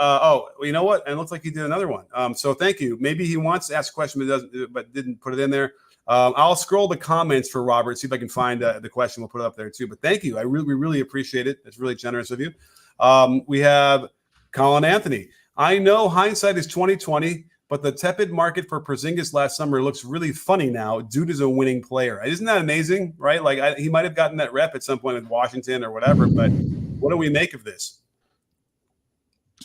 you know what? And it looks like he did another one. So thank you. Maybe he wants to ask a question but didn't put it in there. I'll scroll the comments for Robert, see if I can find the question. We'll put it up there too. But thank you. We really appreciate it. It's really generous of you. We have Colin Anthony. I know hindsight is 2020. But the tepid market for Porzingis last summer looks really funny now. Dude is a winning player. Isn't that amazing, right? Like he might have gotten that rep at some point with Washington or whatever, but what do we make of this?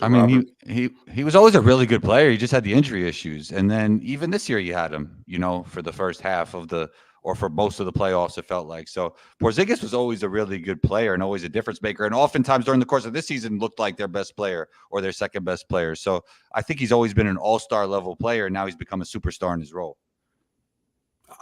I mean, he was always a really good player. He just had the injury issues. And then even this year you had him, for the first half of or for most of the playoffs, it felt like. So Porzingis was always a really good player and always a difference maker. And oftentimes during the course of this season looked like their best player or their second best player. So I think he's always been an all-star level player. And now he's become a superstar in his role.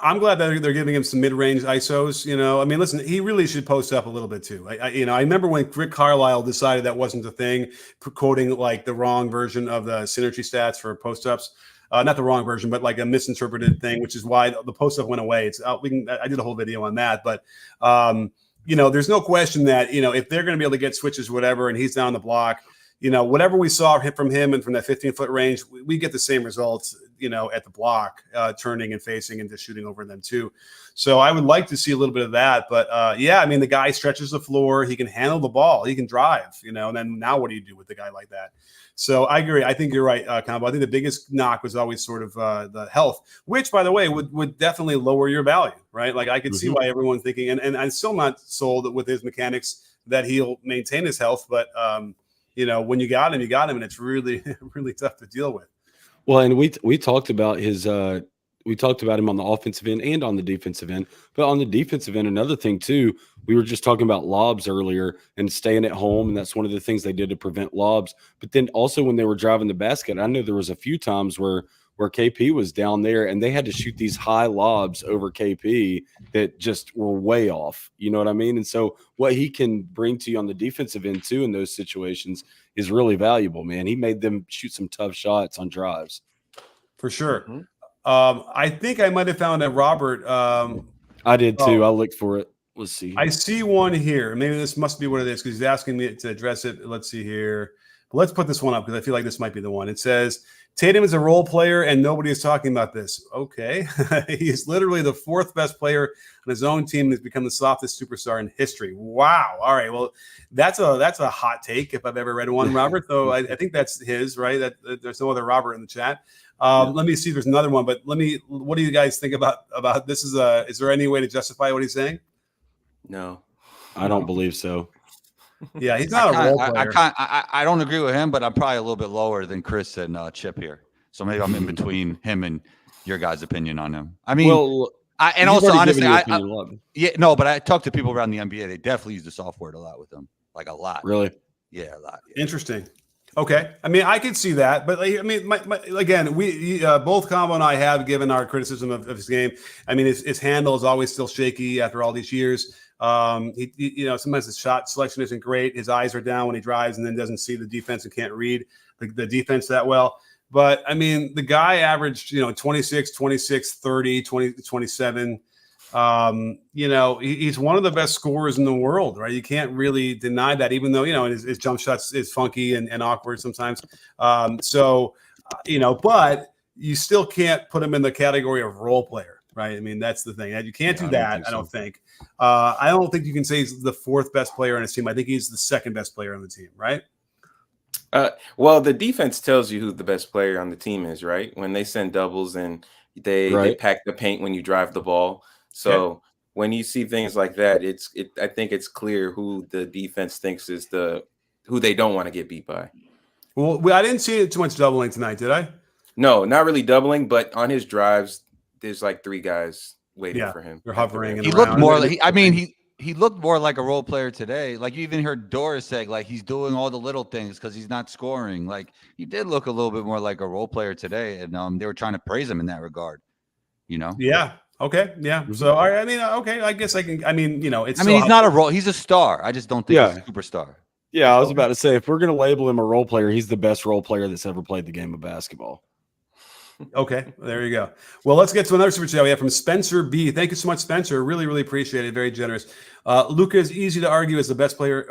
I'm glad that they're giving him some mid-range ISOs. I mean, listen, he really should post up a little bit too. I remember when Rick Carlisle decided that wasn't a thing, quoting like the wrong version of the synergy stats for post-ups. Not the wrong version, but like a misinterpreted thing, which is why the post-up went away. I did a whole video on that, but there's no question that if they're going to be able to get switches, whatever, and he's down the block, whatever we saw from him and from that 15-foot range, we get the same results, at the block, turning and facing and just shooting over them too. So I would like to see a little bit of that, but I mean, the guy stretches the floor, he can handle the ball, he can drive, and then now what do you do with a guy like that? So I agree. I think you're right, Combo. I think the biggest knock was always sort of the health, which, by the way, would definitely lower your value, right? Like I could see why everyone's thinking, and I'm still not sold with his mechanics that he'll maintain his health, but when you got him, and it's really, really tough to deal with. Well, and we talked about we talked about him on the offensive end and on the defensive end. But on the defensive end, another thing too, we were just talking about lobs earlier and staying at home, and that's one of the things they did to prevent lobs. But then also when they were driving the basket, I know there was a few times where where KP was down there and they had to shoot these high lobs over KP that just were way off. You know what I mean? And so what he can bring to you on the defensive end too in those situations is really valuable, man. He made them shoot some tough shots on drives. For sure. I think I might have found a Robert. I did too. I looked for it. Let's see. I see one here. Maybe this must be what it is because he's asking me to address it. Let's see here. But let's put this one up because I feel like this might be the one. It says Tatum is a role player and nobody is talking about this. Okay. He's literally the 4th best player on his own team and has become the softest superstar in history. Wow. All right. Well, that's a hot take if I've ever read one, Robert. Though I think that's his, right? That there's no other Robert in the chat. Let me see if there's another one, but what do you guys think about this? Is there any way to justify what he's saying? No, I don't believe so. Yeah, he's not a role player. I don't agree with him, but I'm probably a little bit lower than Chris and Chip here. So maybe I'm in between him and your guys' opinion on him. I mean, honestly, but I talked to people around the NBA. They definitely use the software a lot with them, like a lot. Really? Yeah, a lot. Yeah. Interesting. Okay, I mean, I could see that, but I mean, again, we both Combo and I have given our criticism of his game. I mean, his handle is always still shaky after all these years. Sometimes his shot selection isn't great. His eyes are down when he drives and then doesn't see the defense and can't read the defense that well. But I mean, the guy averaged, 26, 26, 30, 20, 27. He's one of the best scorers in the world, right? You can't really deny that, even though, his jump shots is funky and awkward sometimes. But you still can't put him in the category of role player. Right. I mean, that's the thing. You can't do that. I don't think. I don't think you can say he's the 4th best player on his team. I think he's the 2nd best player on the team. Right. Well, the defense tells you who the best player on the team is, right? When they send doubles and they pack the paint when you drive the ball. So when you see things like that, I think it's clear who the defense thinks is who they don't want to get beat by. Well, I didn't see too much doubling tonight, did I? No, not really doubling, but on his drives, there's like 3 guys waiting for him. They're hovering. He looked more like he looked more like a role player today. Like you even heard Doris say, like he's doing all the little things because he's not scoring. Like he did look a little bit more like a role player today, and they were trying to praise him in that regard. Yeah. Okay. Yeah. So I mean, okay. I guess I can. I mean, it's. He's not a role. He's a star. I just don't think he's a superstar. Yeah, I was about to say if we're going to label him a role player, he's the best role player that's ever played the game of basketball. Okay, there you go. Well, let's get to another super chat we have from Spencer B. Thank you so much, Spencer. Really, really appreciate it. Very generous. Luka is easy to argue as the best player.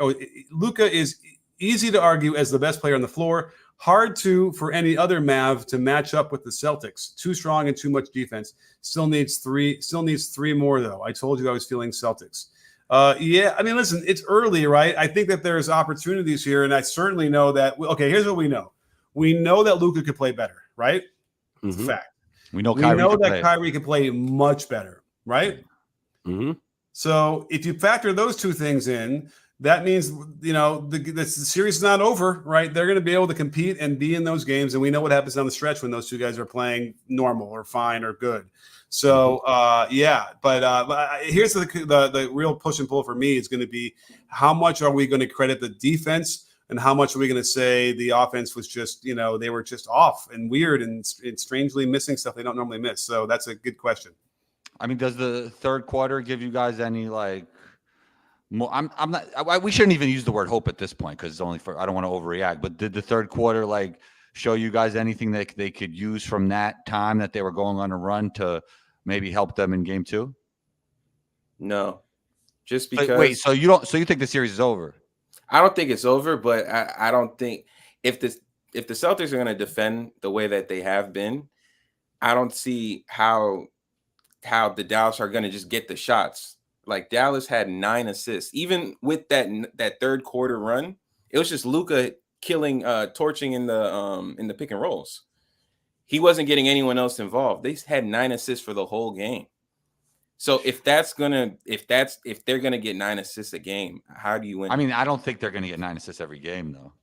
Luka is easy to argue as the best player on the floor. Hard for any other Mav to match up with the Celtics. Too strong and too much defense. Still needs three more though. I told you I was feeling Celtics. Yeah, I mean, listen, it's early, right? I think that there's opportunities here, and I certainly know that. Okay, here's what we know. We know that Luka could play better, right? Mm-hmm. Fact. We know Kyrie can play much better, right? Mm-hmm. So if you factor those two things in, that means the series is not over, right? They're going to be able to compete and be in those games, and we know what happens down the stretch when those two guys are playing normal or fine or good. So but here's the real push and pull for me is going to be how much are we going to credit the defense and how much are we going to say the offense was just they were just off and weird and strangely missing stuff they don't normally miss. So that's a good question. I mean, does the third quarter give you guys any more? I'm not. We shouldn't even use the word hope at this point because it's only I don't want to overreact. But did the third quarter show you guys anything that they could use from that time that they were going on a run to maybe help them in game 2? No, just because. Wait, so you don't? So you think the series is over? I don't think it's over, but I don't think if the Celtics are going to defend the way that they have been, I don't see how the Dallas are going to just get the shots. Like Dallas had 9 assists, even with that third quarter run. It was just Luka torching in the pick and rolls. He wasn't getting anyone else involved. They had 9 assists for the whole game. So if they're gonna get 9 assists a game, how do you win? I mean, I don't think they're gonna get 9 assists every game though.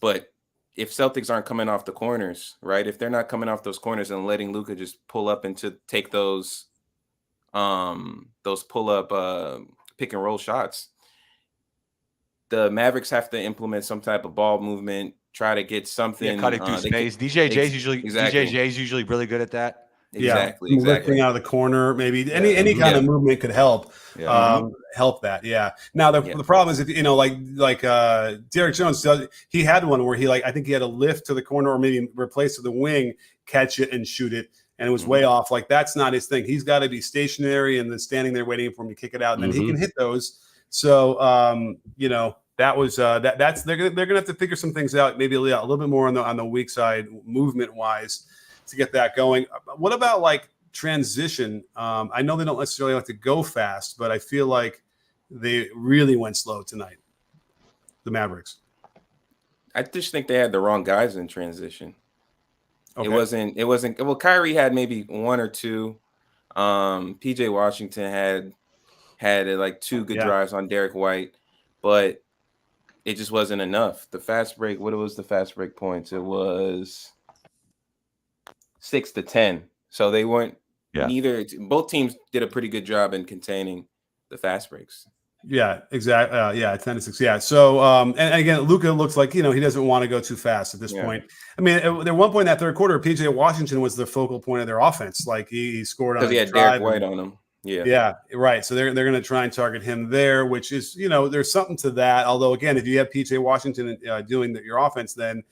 But if Celtics aren't coming off the corners, right? If they're not coming off those corners and letting Luka just pull up and to take those pull up pick and roll shots, the Mavericks have to implement some type of ball movement, try to get something. Yeah, cut it through space. DJJ's usually really good at that. Exactly. Lifting out of the corner, maybe any kind of movement could help. Help that. Yeah. Now the problem is if like Derek Jones he had one where I think he had a lift to the corner or maybe replace to the wing, catch it and shoot it, and it was way off. Like that's not his thing. He's got to be stationary and then standing there waiting for him to kick it out, and then he can hit those. So that was that's they're gonna have to figure some things out, maybe a little bit more on the weak side movement wise, to get that going. What about like transition? I know they don't necessarily like to go fast, but I feel like they really went slow tonight, the Mavericks. I just think they had the wrong guys in transition. Okay. It wasn't well, Kyrie had maybe one or two. PJ Washington had like two good drives on Derek White, but it just wasn't enough. The fast break, what was the fast break points? It was 6 to 10. So they weren't both teams did a pretty good job in containing the fast breaks. Yeah, exactly. 10 to 6. Yeah. So, and again, Luka looks like, he doesn't want to go too fast at this point. I mean, at one point in that third quarter, PJ Washington was the focal point of their offense. Like he scored on, because he had Derek White on him. Yeah, right. So they're going to try and target him there, which is, there's something to that. Although, again, if you have PJ Washington doing your offense, then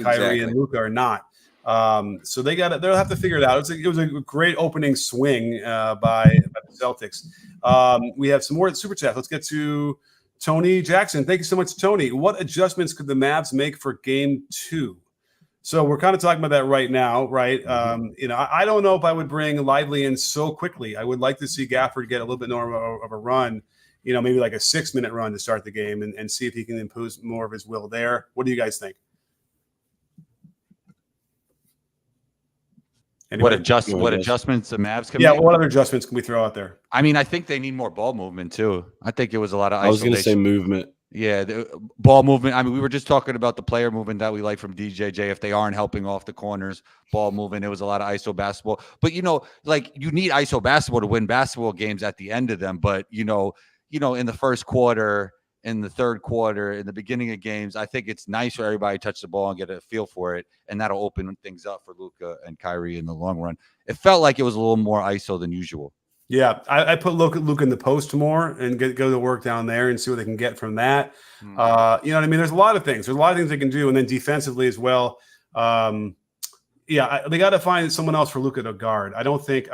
Kyrie and Luka are not. So they'll have to figure it out. It was a great opening swing by the Celtics. We have some more super chat. Let's get to Tony Jackson. Thank you so much, Tony. What adjustments could the Mavs make for game 2? So we're kind of talking about that right now, right? I don't know if I would bring Lively in so quickly. I would like to see Gafford get a little bit more of a run, maybe like a 6-minute run to start the game and see if he can impose more of his will there. What do you guys think? Anyway, what adjustments the Mavs can make? Yeah, what other adjustments can we throw out there? I mean, I think they need more ball movement too. I think it was a lot of isolation. I was going to say movement. Yeah, the ball movement. I mean, we were just talking about the player movement that we like from DJJ. If they aren't helping off the corners, ball movement, it was a lot of ISO basketball. But, you need ISO basketball to win basketball games at the end of them. But, in the first quarter, in the third quarter, in the beginning of games, I think it's nice for everybody to touch the ball and get a feel for it. And that'll open things up for Luka and Kyrie in the long run. It felt like it was a little more ISO than usual. Yeah, I put Luka in the post more and go to work down there and see what they can get from that. You know what I mean? There's a lot of things. There's a lot of things they can do. And then defensively as well. They got to find someone else for Luka to guard. I don't think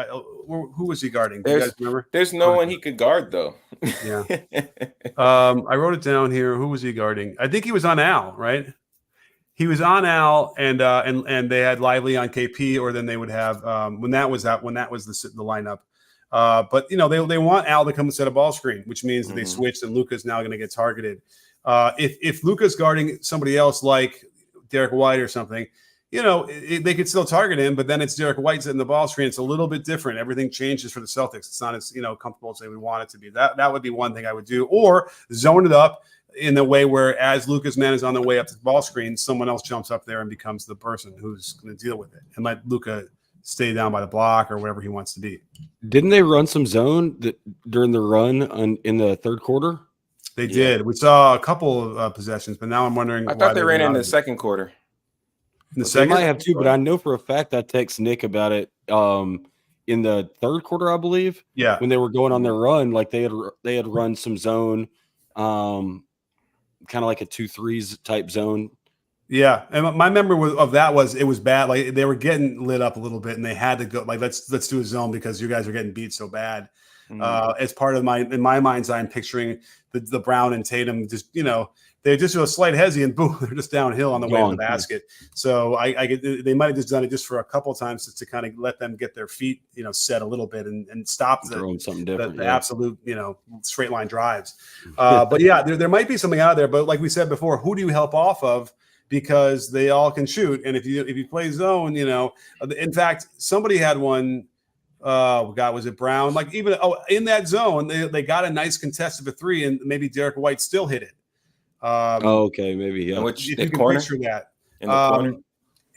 who was he guarding? Do you guys remember? There's no one he could guard though. Yeah. I wrote it down here. Who was he guarding? I think he was on Al, right? He was on Al, and they had Lively on KP, or then they would have when that was the lineup. But they want Al to come and set a ball screen, which means that they switched and Luka's now going to get targeted. If Luka's guarding somebody else like Derek White or something, they could still target him, but then it's Derek White setting the ball screen. It's a little bit different. Everything changes for the Celtics. It's not as comfortable as they would want it to be. That would be one thing I would do, or zone it up in the way where as Luka's man is on the way up to the ball screen, someone else jumps up there and becomes the person who's going to deal with it, and let Luka stay down by the block or whatever he wants to be. Didn't they run some zone during the run in the third quarter? They did. We saw a couple of possessions, but now I'm wondering. I thought they ran in the second quarter. In the second, they might have too, but I know for a fact I text Nick about it in the third quarter, I believe. Yeah, when they were going on their run, like they had run some zone, kind of like a 2-3s type zone. Yeah, and my memory of that was it was bad. Like they were getting lit up a little bit, and they had to go. Like let's do a zone because you guys are getting beat so bad. As part of in my mind's eye, I'm picturing the Brown and Tatum just they just do a slight hezzy and boom, they're just downhill on the way to the basket. So they might have just done it just for a couple of times just to kind of let them get their feet set a little bit and stop the absolute straight line drives. But yeah, there might be something out there. But like we said before, who do you help off of? Because they all can shoot, and if you play zone, in fact, somebody had one. Was it Brown? Like even in that zone, they got a nice contest of a 3, and maybe Derek White still hit it. Okay, maybe yeah. Which you can picture that in the corner.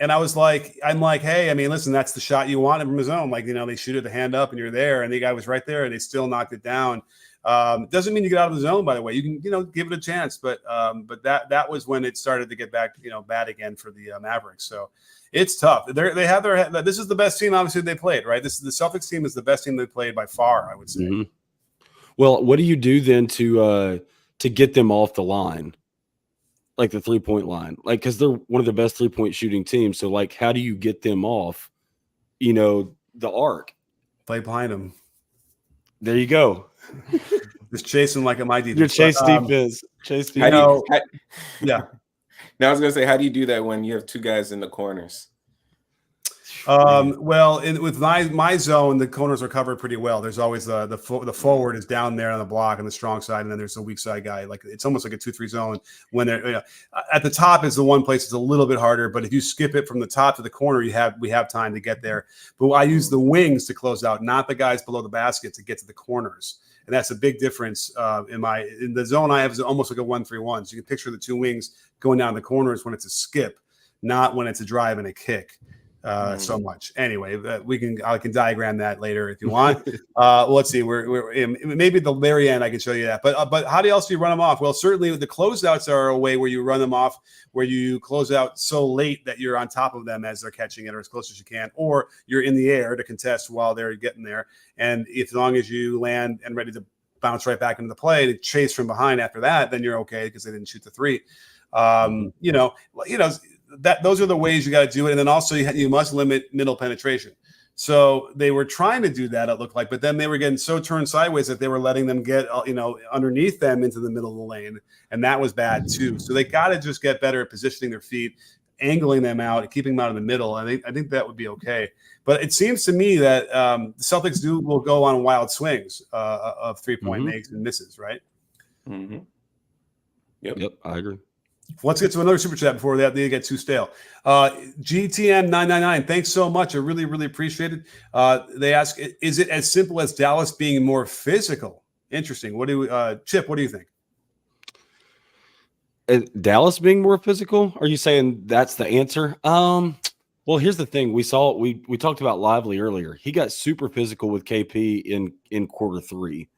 And I'm like, hey, I mean, listen, that's the shot you want from the zone. Like they shoot it the hand up, and you're there, and the guy was right there, and they still knocked it down. Doesn't mean you get out of the zone, by the way. You can, give it a chance, but that was when it started to get back, bad again for the Mavericks. So it's tough. They have this is the best team, obviously, they played, right? This is the Celtics team is the best team they played by far, I would say. Mm-hmm. Well, what do you do then to get them off the line, like the 3-point line, like because they're one of the best 3-point shooting teams? So, like, how do you get them off, the arc? Play behind them. There you go. Just chase them like a my defense. Your chase defense. Chase defense. Yeah. Now I was gonna say, how do you do that when you have two guys in the corners? Well, with my zone, the corners are covered pretty well. There's always the forward is down there on the block on the strong side, and then there's a weak side guy. Like it's almost like a 2-3 zone. When they're at the top is the one place it's a little bit harder, but if you skip it from the top to the corner, we have time to get there. But I use the wings to close out, not the guys below the basket to get to the corners. And that's a big difference in the zone. I have is almost like a 1-3-1. So you can picture the two wings going down the corners when it's a skip, not when it's a drive and a kick. So much. Anyway, I can diagram that later if you want. Let's see. We're maybe at the very end I can show you that. But how else do you run them off? Well, certainly the closeouts are a way where you run them off, where you close out so late that you're on top of them as they're catching it, or as close as you can, or you're in the air to contest while they're getting there. And as long as you land and ready to bounce right back into the play to chase from behind after that, then you're okay because they didn't shoot the three. Those are the ways you got to do it. And then also you must limit middle penetration. So they were trying to do that, it looked like, but then they were getting so turned sideways that they were letting them get, underneath them into the middle of the lane. And that was bad too. So they got to just get better at positioning their feet, angling them out, and keeping them out in the middle. I think that would be okay. But it seems to me that the Celtics will go on wild swings of 3-point makes and misses, right? Mm-hmm. Yep, I agree. Let's get to another super chat before they get too stale. GTM999, thanks so much. I really, really appreciate it. They ask, is it as simple as Dallas being more physical? Interesting. Chip, what do you think? Dallas being more physical? Are you saying that's the answer? Well, here's the thing. We talked about Lively earlier. He got super physical with KP in quarter 3,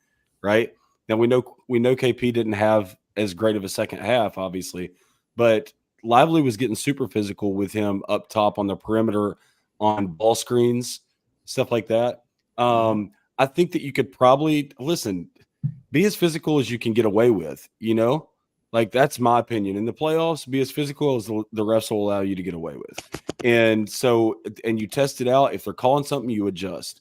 right? Now we know KP didn't have as great of a second half, obviously, but Lively was getting super physical with him up top on the perimeter, on ball screens, stuff like that. I think that you could probably be as physical as you can get away with, like that's my opinion. In the playoffs, be as physical as the refs will allow you to get away with. And you test it out. If they're calling something, you adjust.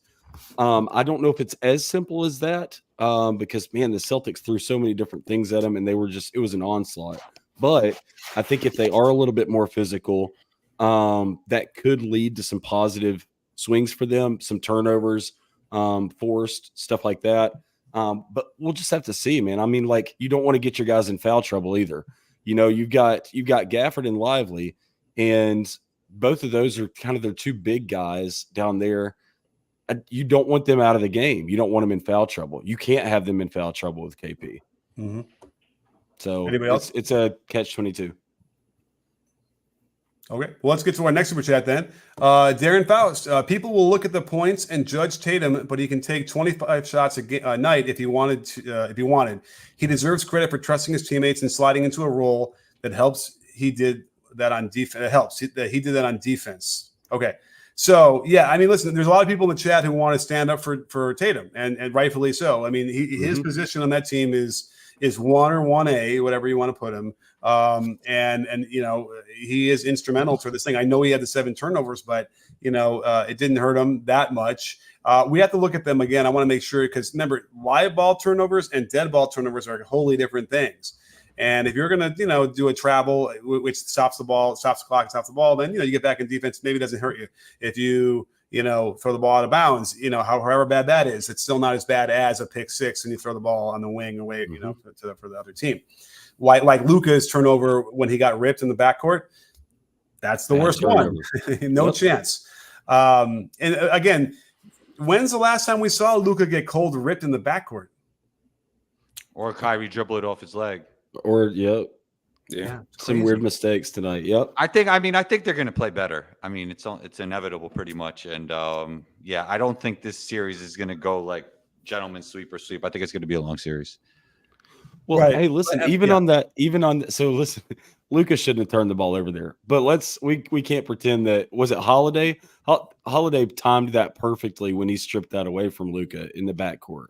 I don't know if it's as simple as that because, man, the Celtics threw so many different things at them and it was an onslaught. But I think if they are a little bit more physical, that could lead to some positive swings for them, some turnovers, forced, stuff like that. But we'll just have to see, man. I mean, like, you don't want to get your guys in foul trouble either. You've got Gafford and Lively, and both of those are kind of their two big guys down there. You don't want them out of the game. You don't want them in foul trouble. You can't have them in foul trouble with KP. Mm-hmm. So anybody else? It's a catch-22. Okay, well, let's get to our next super chat then. Darren Faust. People will look at the points and judge Tatum, but he can take 25 shots a night if he wanted to. He deserves credit for trusting his teammates and sliding into a role that helps. He did that on defense. It helps that he did that on defense. Okay. So, yeah, I mean, listen, there's a lot of people in the chat who want to stand up for Tatum, and rightfully so. I mean, his position on that team is 1 or 1A, whatever you want to put him. And he is instrumental for this thing. I know he had the 7 turnovers, but, it didn't hurt him that much. We have to look at them again. I want to make sure, because remember, live ball turnovers and dead ball turnovers are wholly different things. And if you're going to, do a travel, which stops the clock, stops the ball, then, you get back in defense. Maybe it doesn't hurt you. If you, throw the ball out of bounds, however bad that is, it's still not as bad as a pick 6 and you throw the ball on the wing away, for the other team. Like Luka's turnover when he got ripped in the backcourt, that's the worst one. No chance. And again, when's the last time we saw Luka get cold ripped in the backcourt? Or Kyrie dribble it off his leg. Or yeah, some weird mistakes tonight. Yep. I think they're going to play better. I mean, it's inevitable pretty much. And I don't think this series is going to go like gentleman sweep or sweep. I think it's going to be a long series. Well, Right. hey, listen, listen, Luka shouldn't have turned the ball over there. But we can't pretend that was it Holiday? Holiday timed that perfectly when he stripped that away from Luka in the backcourt.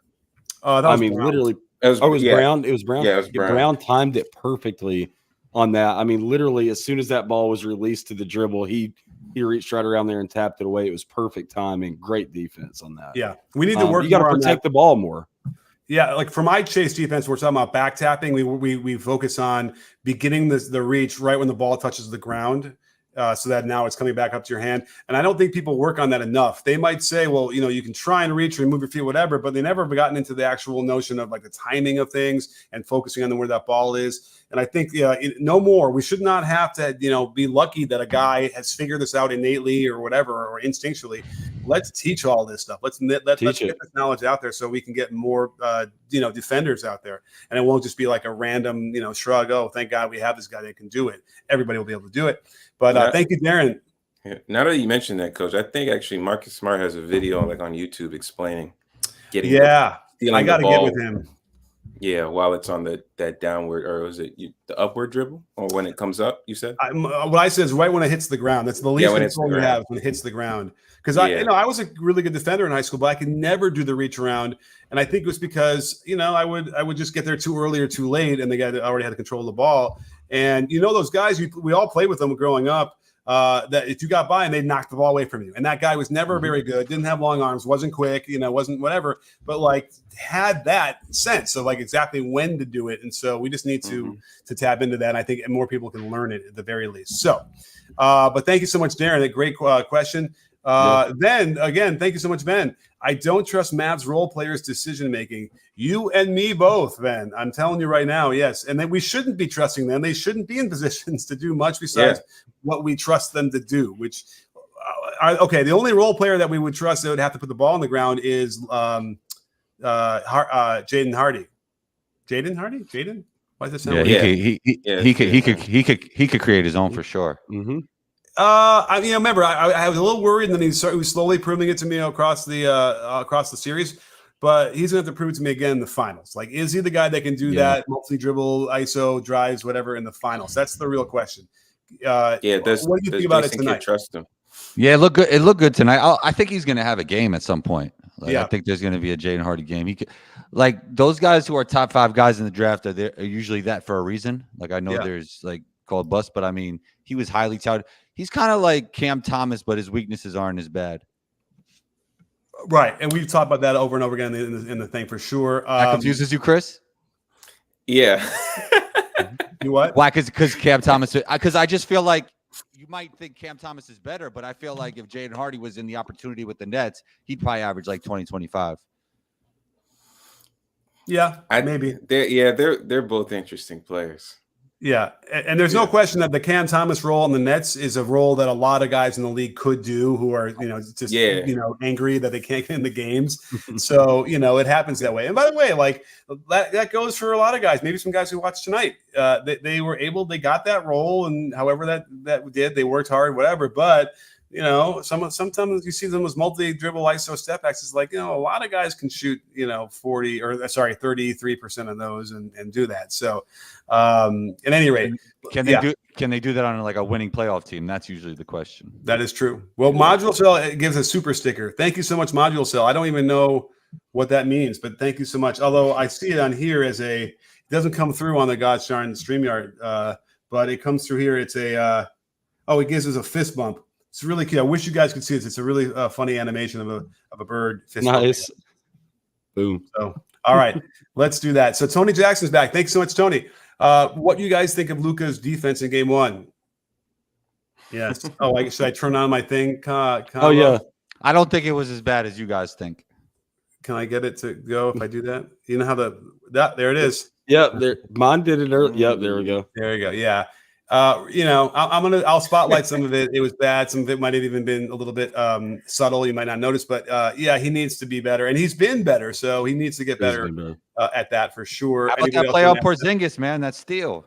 That was Brown. Literally. It was Brown. It was Brown. Yeah, it was Brown. Brown timed it perfectly on that. I mean, literally, as soon as that ball was released to the dribble, he reached right around there and tapped it away. It was perfect timing. Great defense on that. Yeah, we need to work. You got to more on protect that. the ball more. Yeah, like for my chase defense, we're talking about back tapping. We focus on beginning the reach right when the ball touches the ground, so that now it's coming back up to your hand. And I don't think people work on that enough. They might say, well, you can try and reach or move your feet, whatever, but they never have gotten into the actual notion of like the timing of things and focusing on where that ball is. And I think no more. We should not have to be lucky that a guy has figured this out innately or whatever or instinctually. Let's teach all this stuff. Let's get this knowledge out there so we can get more defenders out there, and it won't just be like a random shrug. Oh, thank God we have this guy that can do it. Everybody will be able to do it. But thank you, Darren. Yeah. Now that you mentioned that, Coach, I think actually Marcus Smart has a video like on YouTube explaining stealing I got to the get ball. with him. Yeah, while it's on that downward, or was it the upward dribble, or when it comes up? You said what I said is right when it hits the ground. That's the least control you have when it hits the ground. Because I was a really good defender in high school, but I could never do the reach around, and I think it was because I would just get there too early or too late, and the guy that already had to control the ball. And those guys, we all played with them growing up. That if you got by and they'd knock the ball away from you, and that guy was never very good, didn't have long arms, wasn't quick, wasn't whatever, but like had that sense of like exactly when to do it. And so we just need to tap into that. And I think more people can learn it at the very least. So, but thank you so much, Darren. A great question. Then again, thank you so much, Ben. I don't trust Mavs role players' decision making. You and me both, Ben. I'm telling you right now, yes. And then we shouldn't be trusting them. They shouldn't be in positions to do much besides what we trust them to do. Which, the only role player that we would trust that would have to put the ball on the ground is Jaden Hardy. Jaden Hardy? Jaden? Why does that sound? He could create his own for sure. Mm-hmm. Remember, I was a little worried, and then he was slowly proving it to me across the series. But he's going to have to prove it to me again in the finals. Like, is he the guy that can do that multi-dribble, ISO, drives, whatever in the finals? That's the real question. What do you think about it tonight? Trust him. Yeah, it looked good. It looked good tonight. I think he's going to have a game at some point. I think there's going to be a Jaden Hardy game. He could, like those guys who are top 5 guys in the draft are usually that for a reason. Like I know there's like called bust, but I mean he was highly touted. He's kind of like Cam Thomas, but his weaknesses aren't as bad. Right, and we've talked about that over and over again in the thing for sure. That confuses you, Chris? Yeah. You what? Why? Because Cam Thomas. Because I just feel like you might think Cam Thomas is better, but I feel like if Jaden Hardy was in the opportunity with the Nets, he'd probably average like 20, 25. Yeah, maybe. They're both interesting players. Yeah, and there's no question that the Cam Thomas role in the Nets is a role that a lot of guys in the league could do who are, angry that they can't get in the games. So, it happens that way. And by the way, like that goes for a lot of guys, maybe some guys who watched tonight. They got that role, and however that did, they worked hard, whatever. But sometimes you see them as multi-dribble ISO step backs. It's like, a lot of guys can shoot, 33% of those and do that. So, at any rate, can they do that on like a winning playoff team? That's usually the question. That is true. Well, Module Cell gives a super sticker. Thank you so much, Module Cell. I don't even know what that means, but thank you so much. Although I see it on here it doesn't come through on the God's darn StreamYard, but it comes through here. It's it gives us a fist bump. It's really cute. I wish you guys could see this. It's a really funny animation of a bird. Nice. Boom. So, all right, let's do that. So Tony Jackson's back. Thanks so much, Tony. What do you guys think of Luka's defense in Game 1? Yes. Should I turn on my thing? Yeah. I don't think it was as bad as you guys think. Can I get it to go if I do that? You know how there it is. Yep. There. Mine did it early. Yep. There we go. There you go. Yeah. I'll spotlight some of it. It was bad. Some of it might have even been a little bit subtle. You might not notice, but he needs to be better, and he's been better. So he needs to get better at that for sure. How about that play on Porzingis, man? That steal.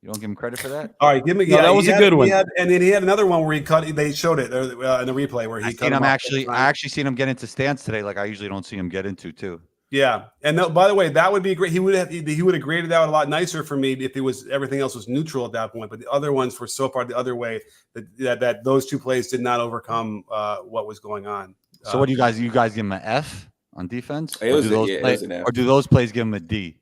You don't give him credit for that. All right, give me. That was a good one. And then he had another one where he cut. They showed it in the replay where he cut. I actually seen him get into stance today, like I usually don't see him get into too. Yeah, and by the way, that would be great. He would have graded out a lot nicer for me if it was everything else was neutral at that point. But the other ones were so far the other way that those two plays did not overcome what was going on. So what do you guys give him an F on defense? It was an F. Or do those plays give him a D?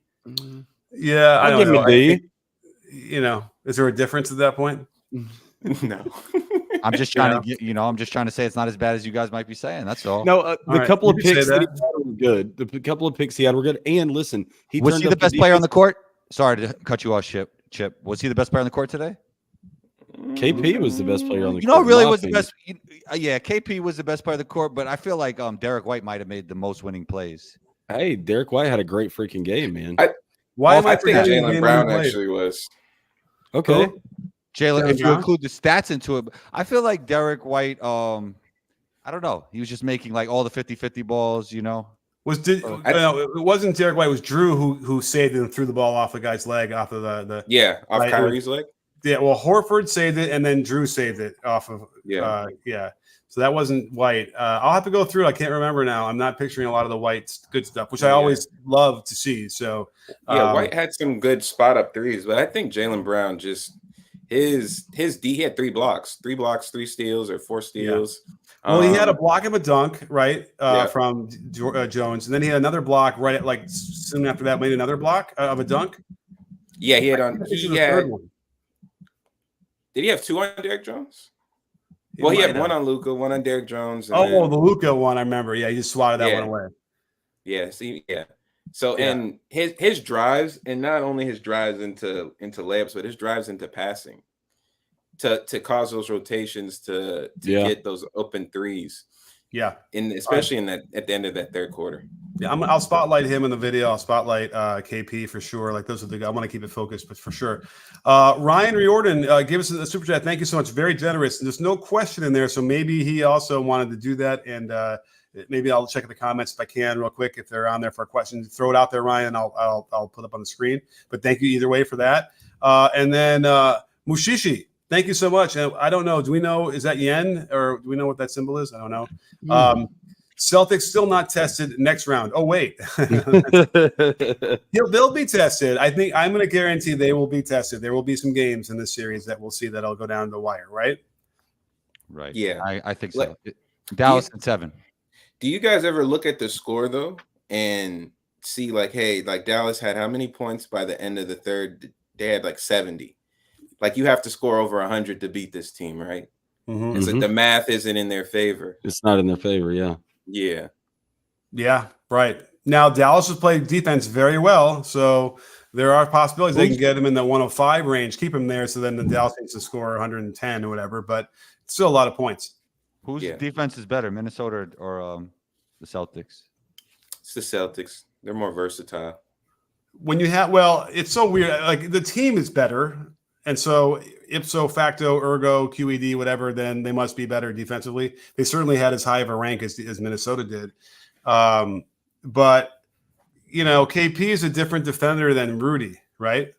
Yeah, I I'll give him don't know. a D. Is there a difference at that point? No. I'm just trying to say it's not as bad as you guys might be saying. That's all. No, the couple of you can picks say that he had were good. The couple of picks he had were good. And listen, Was he the best player on the court? Sorry to cut you off, Chip. Was he the best player on the court today? KP was the best player on the court. You know, really was the best. Yeah, KP was the best player of the court, but I feel like Derek White might have made the most winning plays. Hey, Derek White had a great freaking game, man. I think forgetting Jaylen Brown actually was. Okay. Jaylen, if you Brown? include the stats into it, I feel like Derek White, I don't know. He was just making like all the 50-50 balls, you know. It wasn't Derek White, it was Drew who saved it and threw the ball off the guy's leg, off of the off Kyrie's leg. Yeah, well, Horford saved it, and then Drew saved it off of So that wasn't White. I'll have to go through. I can't remember now. I'm not picturing a lot of the White's good stuff, which I always love to see. So White had some good spot up threes, but I think Jaylen Brown just his D. He had 3 blocks, 3 steals, or 4 steals. Yeah. Well, he had a block of a dunk, right, from Jones, and then he had another block right at like soon after that. Made another block of a dunk. Yeah, he had on. Third one. Did he have 2 on Derrick Jones? Well, he had 1 on Luka, 1 on Derrick Jones. The Luka one, I remember. Yeah, he just swatted that one away. Yeah, see, yeah. So and his drives, and not only his drives into layups, but his drives into passing to cause those rotations to get those open threes. Yeah, especially at the end of that third quarter. Yeah, I'll spotlight him in the video. I'll spotlight KP for sure. Like those are the I want to keep it focused, but for sure. Ryan Riordan gave us a super chat. Thank you so much. Very generous. And there's no question in there, so maybe he also wanted to do that. And maybe I'll check the comments if I can real quick if they're on there for a question. Throw it out there, Ryan. I'll put up on the screen. But thank you either way for that. And then Mushishi. Thank you so much. I don't know. Do we know, is that yen or do we know what that symbol is? I don't know. Celtics still not tested next round. Oh, wait. They'll be tested. I think I'm going to guarantee they will be tested. There will be some games in this series that we'll see that'll go down the wire, right? Right. Yeah. I think so. Dallas in 7. Do you guys ever look at the score, though, and see like, hey, like Dallas had how many points by the end of the third? They had like 70. Like you have to score over 100 to beat this team, right? Mm-hmm. It's like the math isn't in their favor. It's not in their favor, yeah. Yeah. Yeah, right. Now, Dallas has played defense very well, so there are possibilities they can get him in the 105 range, keep him there, so then the Dallas needs to score 110 or whatever, but it's still a lot of points. Whose defense is better, Minnesota or the Celtics? It's the Celtics. They're more versatile. When you have, it's so weird. Like the team is better, and so ipso facto, ergo, QED, whatever, then they must be better defensively. They certainly had as high of a rank as Minnesota did. But, you know, KP is a different defender than Rudy, right?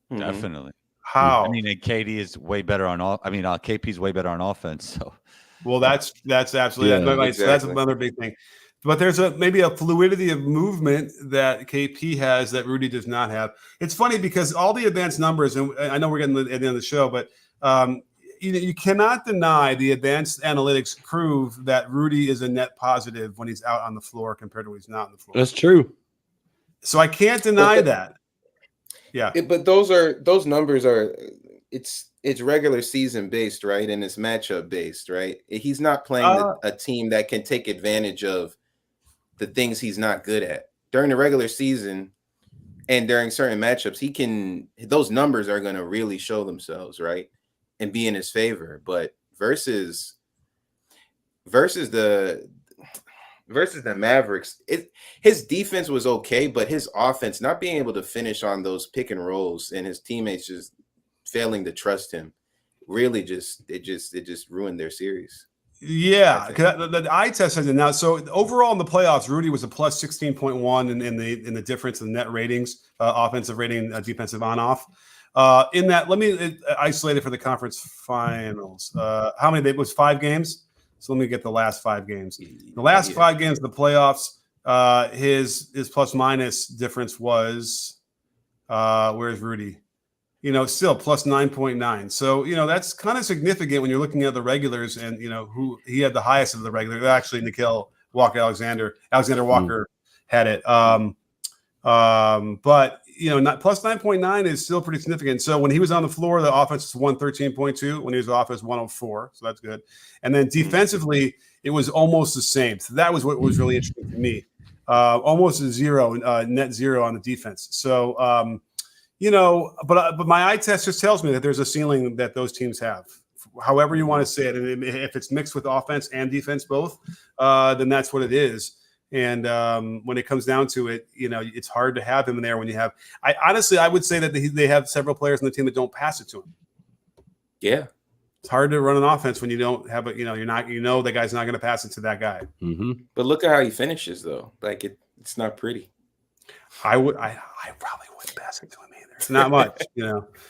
Definitely. How? I mean, and KD is way better on all. I mean, KP is way better on offense. So, well, that's absolutely that's another big thing. But there's maybe a fluidity of movement that KP has that Rudy does not have. It's funny because all the advanced numbers, and I know we're getting at the end of the show, but you cannot deny the advanced analytics prove that Rudy is a net positive when he's out on the floor compared to when he's not on the floor. That's true. So I can't deny that. Yeah, but those numbers are it's regular season based, right? And it's matchup based, right? He's not playing a team that can take advantage of the things he's not good at during the regular season and during certain matchups. Those numbers are going to really show themselves, right, and be in his favor. But versus the Mavericks, his defense was okay, but his offense, not being able to finish on those pick and rolls and his teammates just failing to trust him, really just ruined their series. Yeah, the eye test says it now. So overall in the playoffs, Rudy was a plus 16.1 in the difference in net ratings, offensive rating, defensive on off. In that, let me isolate it for the conference finals. How many? It was 5 games. So let me get the last 5 games. The last 5 games of the playoffs, his plus minus difference was where's Rudy? Still plus 9.9. So, that's kind of significant when you're looking at the regulars and, who he had the highest of the regulars. Actually, Alexander Walker had it. But, not plus 9.9 is still pretty significant. So when he was on the floor, the offense was 113.2. When he was off, it was 104. So that's good. And then defensively, it was almost the same. So that was what was really interesting to me. Almost a zero, net zero on the defense. So, but my eye test just tells me that there's a ceiling that those teams have. However you want to say it, and if it's mixed with offense and defense both, then that's what it is. And when it comes down to it, it's hard to have him in there when you have. I would say that they have several players on the team that don't pass it to him. Yeah, it's hard to run an offense when you don't have it. You're not. The guy's not going to pass it to that guy. Mm-hmm. But look at how he finishes, though. Like it's not pretty. I probably wouldn't pass it to him either. It's not much,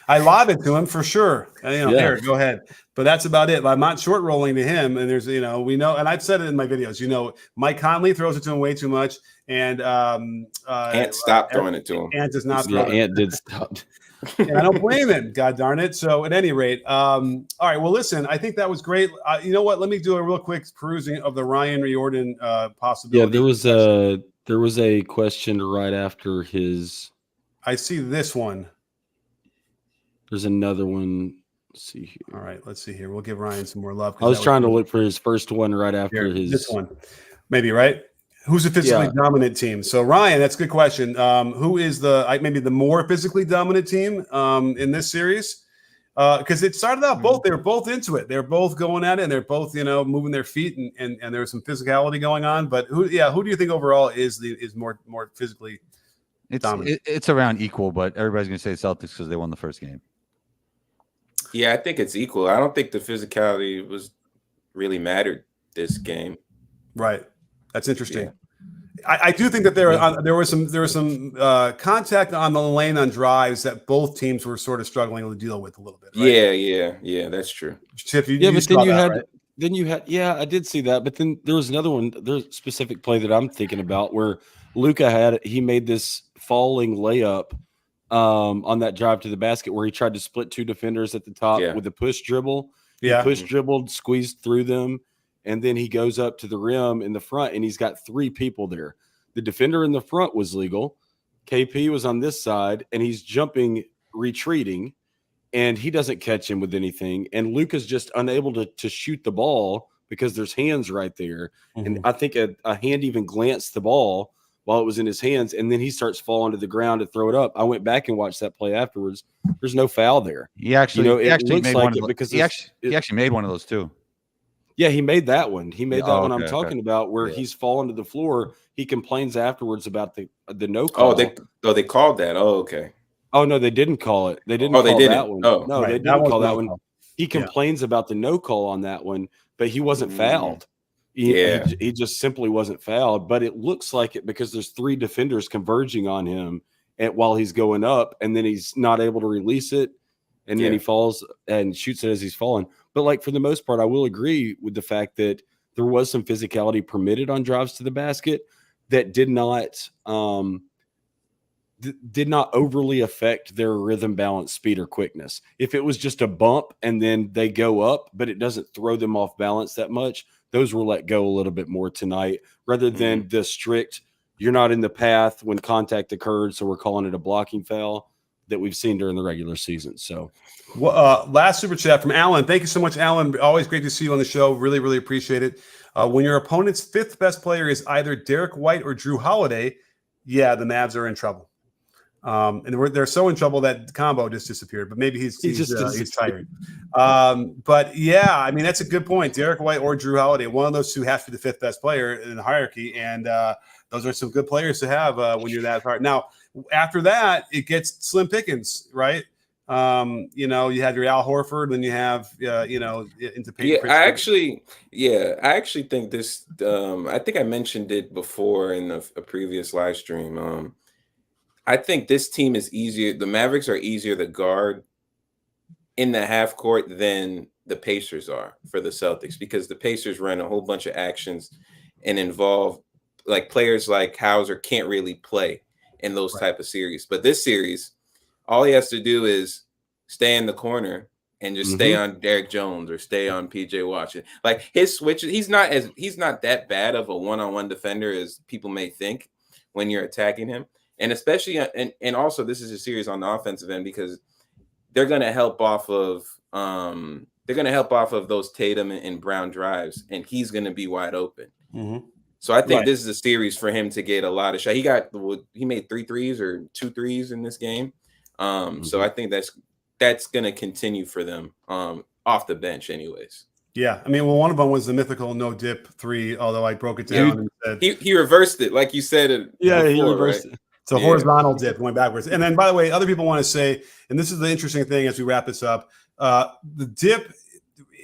I lob it to him for sure. Here, go ahead. But that's about it. I'm not short rolling to him. And there's, we know, and I've said it in my videos, Mike Conley throws it to him way too much. And Ant stopped throwing it to him. Ant does not throw it. Ant did stop. And I don't blame him. God darn it. So at any rate, all right. Well, listen, I think that was great. You know what? Let me do a real quick perusing of the Ryan Riordan possibility. Yeah, there was a question right after his. I see this one. There's another one. Let's see here. All right, let's see here. We'll give Ryan some more love. I was trying to look for his first one right after his. This one, maybe, right? Who's a physically dominant team? So Ryan, that's a good question. Who is maybe the more physically dominant team in this series? Because it started out both. They were both into it. They're both going at it, and they're both moving their feet, and there was some physicality going on. But who do you think overall is more physically? It's around equal, but everybody's going to say Celtics because they won the first game. Yeah, I think it's equal. I don't think the physicality was really mattered this game. Right. That's interesting. Yeah. I do think that there was some contact on the lane on drives that both teams were sort of struggling to deal with a little bit. Right? Yeah, that's true. Chip, I did see that, but then there was another one. There's a specific play that I'm thinking about where Luka made this falling layup on that drive to the basket where he tried to split two defenders at the top with a push dribble. Yeah, push dribbled, squeezed through them, and then he goes up to the rim in the front, and he's got three people there. The defender in the front was legal. KP was on this side, and he's jumping, retreating, and he doesn't catch him with anything. And Luka's just unable to shoot the ball because there's hands right there. Mm-hmm. And I think a hand even glanced the ball while it was in his hands, and then he starts falling to the ground to throw it up. I went back and watched that play afterwards. There's no foul there. He actually made one of those too. Yeah, he made that one. He made that one I'm talking about where he's fallen to the floor. He complains afterwards about the no call. They called that. Oh, okay. Oh no, they didn't call it. They didn't call that one. Oh, no, right. They didn't call that one. He complains about the no call on that one, but he wasn't fouled. He just simply wasn't fouled, but it looks like it because there's three defenders converging on him while he's going up, and then he's not able to release it, and then he falls and shoots it as he's falling. But for the most part, I will agree with the fact that there was some physicality permitted on drives to the basket that did not overly affect their rhythm, balance, speed, or quickness. If it was just a bump and then they go up, but it doesn't throw them off balance that much, those were let go a little bit more tonight rather than the strict, you're not in the path when contact occurred, so we're calling it a blocking foul that we've seen during the regular season. So, last super chat from Alan. Thank you so much, Alan. Always great to see you on the show. Really, really appreciate it. When your opponent's fifth best player is either Derek White or Drew Holiday, the Mavs are in trouble. And they're so in trouble that combo just disappeared. But maybe he's tired. But I mean that's a good point. Derek White or Drew Holiday, one of those two has to be the fifth best player in the hierarchy, and those are some good players to have when you're that hard. Now, after that, it gets slim pickings, right? You have your Al Horford, then you have into Peyton. I actually think this. I think I mentioned it before in a previous live stream. I think this team is easier. The Mavericks are easier to guard in the half court than the Pacers are for the Celtics because the Pacers run a whole bunch of actions and involve like players like Hauser can't really play in those type of series. But this series, all he has to do is stay in the corner and just stay on Derek Jones or stay on PJ Washington. Like his switches, he's not that bad of a one-on-one defender as people may think when you're attacking him. And especially and also this is a series on the offensive end because they're gonna help off of those Tatum and Brown drives, and he's gonna be wide open. So I think this is a series for him to get a lot of shots. He made 3 threes or 2 threes in this game. So I think that's going to continue for them off the bench anyways. Yeah. I mean, well, one of them was the mythical no dip 3, although I broke it down and said he reversed it like you said it. Yeah, before, he reversed it. It's a horizontal dip going backwards. And then, by the way, other people want to say, and this is the interesting thing as we wrap this up, the dip,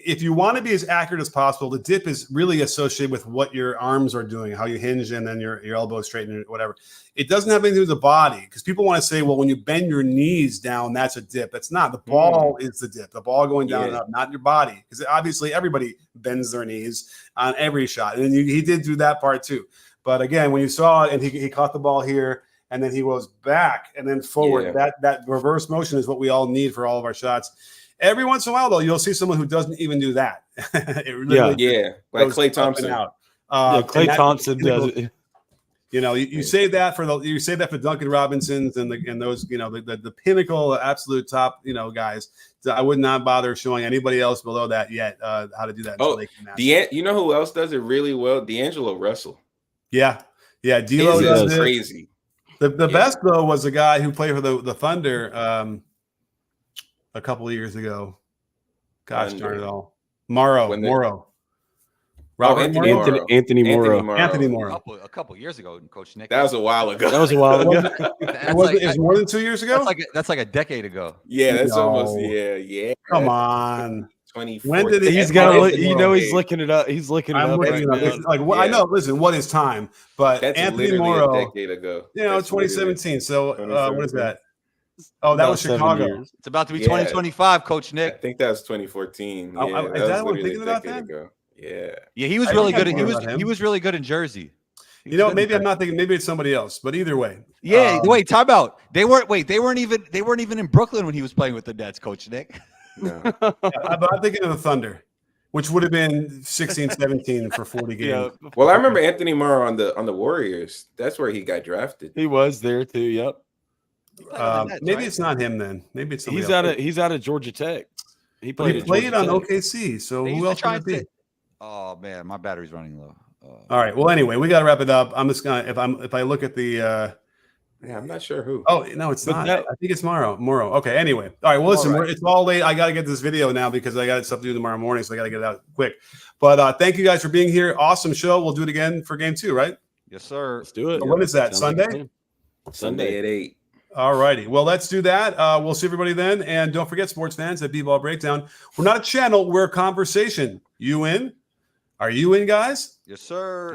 if you want to be as accurate as possible, the dip is really associated with what your arms are doing, how you hinge and then your elbow straighten, whatever. It doesn't have anything to do with the body because people want to say, well, when you bend your knees down, that's a dip. It's not. The ball is the dip. The ball going down and up, not your body. Because obviously everybody bends their knees on every shot. And he did do that part too. But again, when you saw it and he caught the ball here and then he goes back and then forward, that reverse motion is what we all need for all of our shots. Every once in a while, though, you'll see someone who doesn't even do that. Like Klay Thompson. Klay Thompson does it. You know, you say that for Duncan Robinsons and those, the pinnacle, absolute top, guys. I would not bother showing anybody else below that yet how to do that. You know who else does it really well? D'Angelo Russell. Yeah, D'Lo does it. Crazy. The best though was a guy who played for the Thunder. A couple of years ago, gosh darn it all, Morrow. Anthony Morrow. Anthony Morrow. A couple years ago, Coach Nick. That was a while ago. It's more than 2 years ago. That's like a decade ago. Yeah, that's almost Come on. 24. When did he's got? He's looking it up. He's looking it up. I know. Listen, what is time? But that's Anthony Morrow, a decade ago. 2017. So what is that? Oh, that was Chicago. It's about to be 2025, Coach Nick. I think that was 2014. Is that what I'm thinking about that? Ago. Yeah, he was really good. He was really good in Jersey. Maybe I'm not thinking. Maybe it's somebody else. But either way, wait, time out. They weren't even in Brooklyn when he was playing with the Nets, Coach Nick. No. But I'm thinking of the Thunder, which would have been 16, 17 for 40 games. Yeah. Well, I remember Anthony Morrow on the Warriors. That's where he got drafted. He was there too. Yep. Maybe it's not him then. Maybe it's somebody else. He's out of Georgia Tech. He played on OKC. So who else would it be? Oh man, my battery's running low. All right. Well, anyway, we got to wrap it up. I'm just gonna if I look at the. I'm not sure who. Oh no, it's not. I think it's Morrow. Okay. Anyway, all right. Well, listen, it's all late. I got to get this video now because I got stuff to do tomorrow morning, so I got to get it out quick. But thank you guys for being here. Awesome show. We'll do it again for game 2, right? Yes, sir. Let's do it. When is that? Sunday. Sunday at 8. All righty. Well, let's do that. We'll see everybody then. And don't forget, sports fans, at B-Ball Breakdown, we're not a channel, we're a conversation. You in? Are you in, guys? Yes, sir.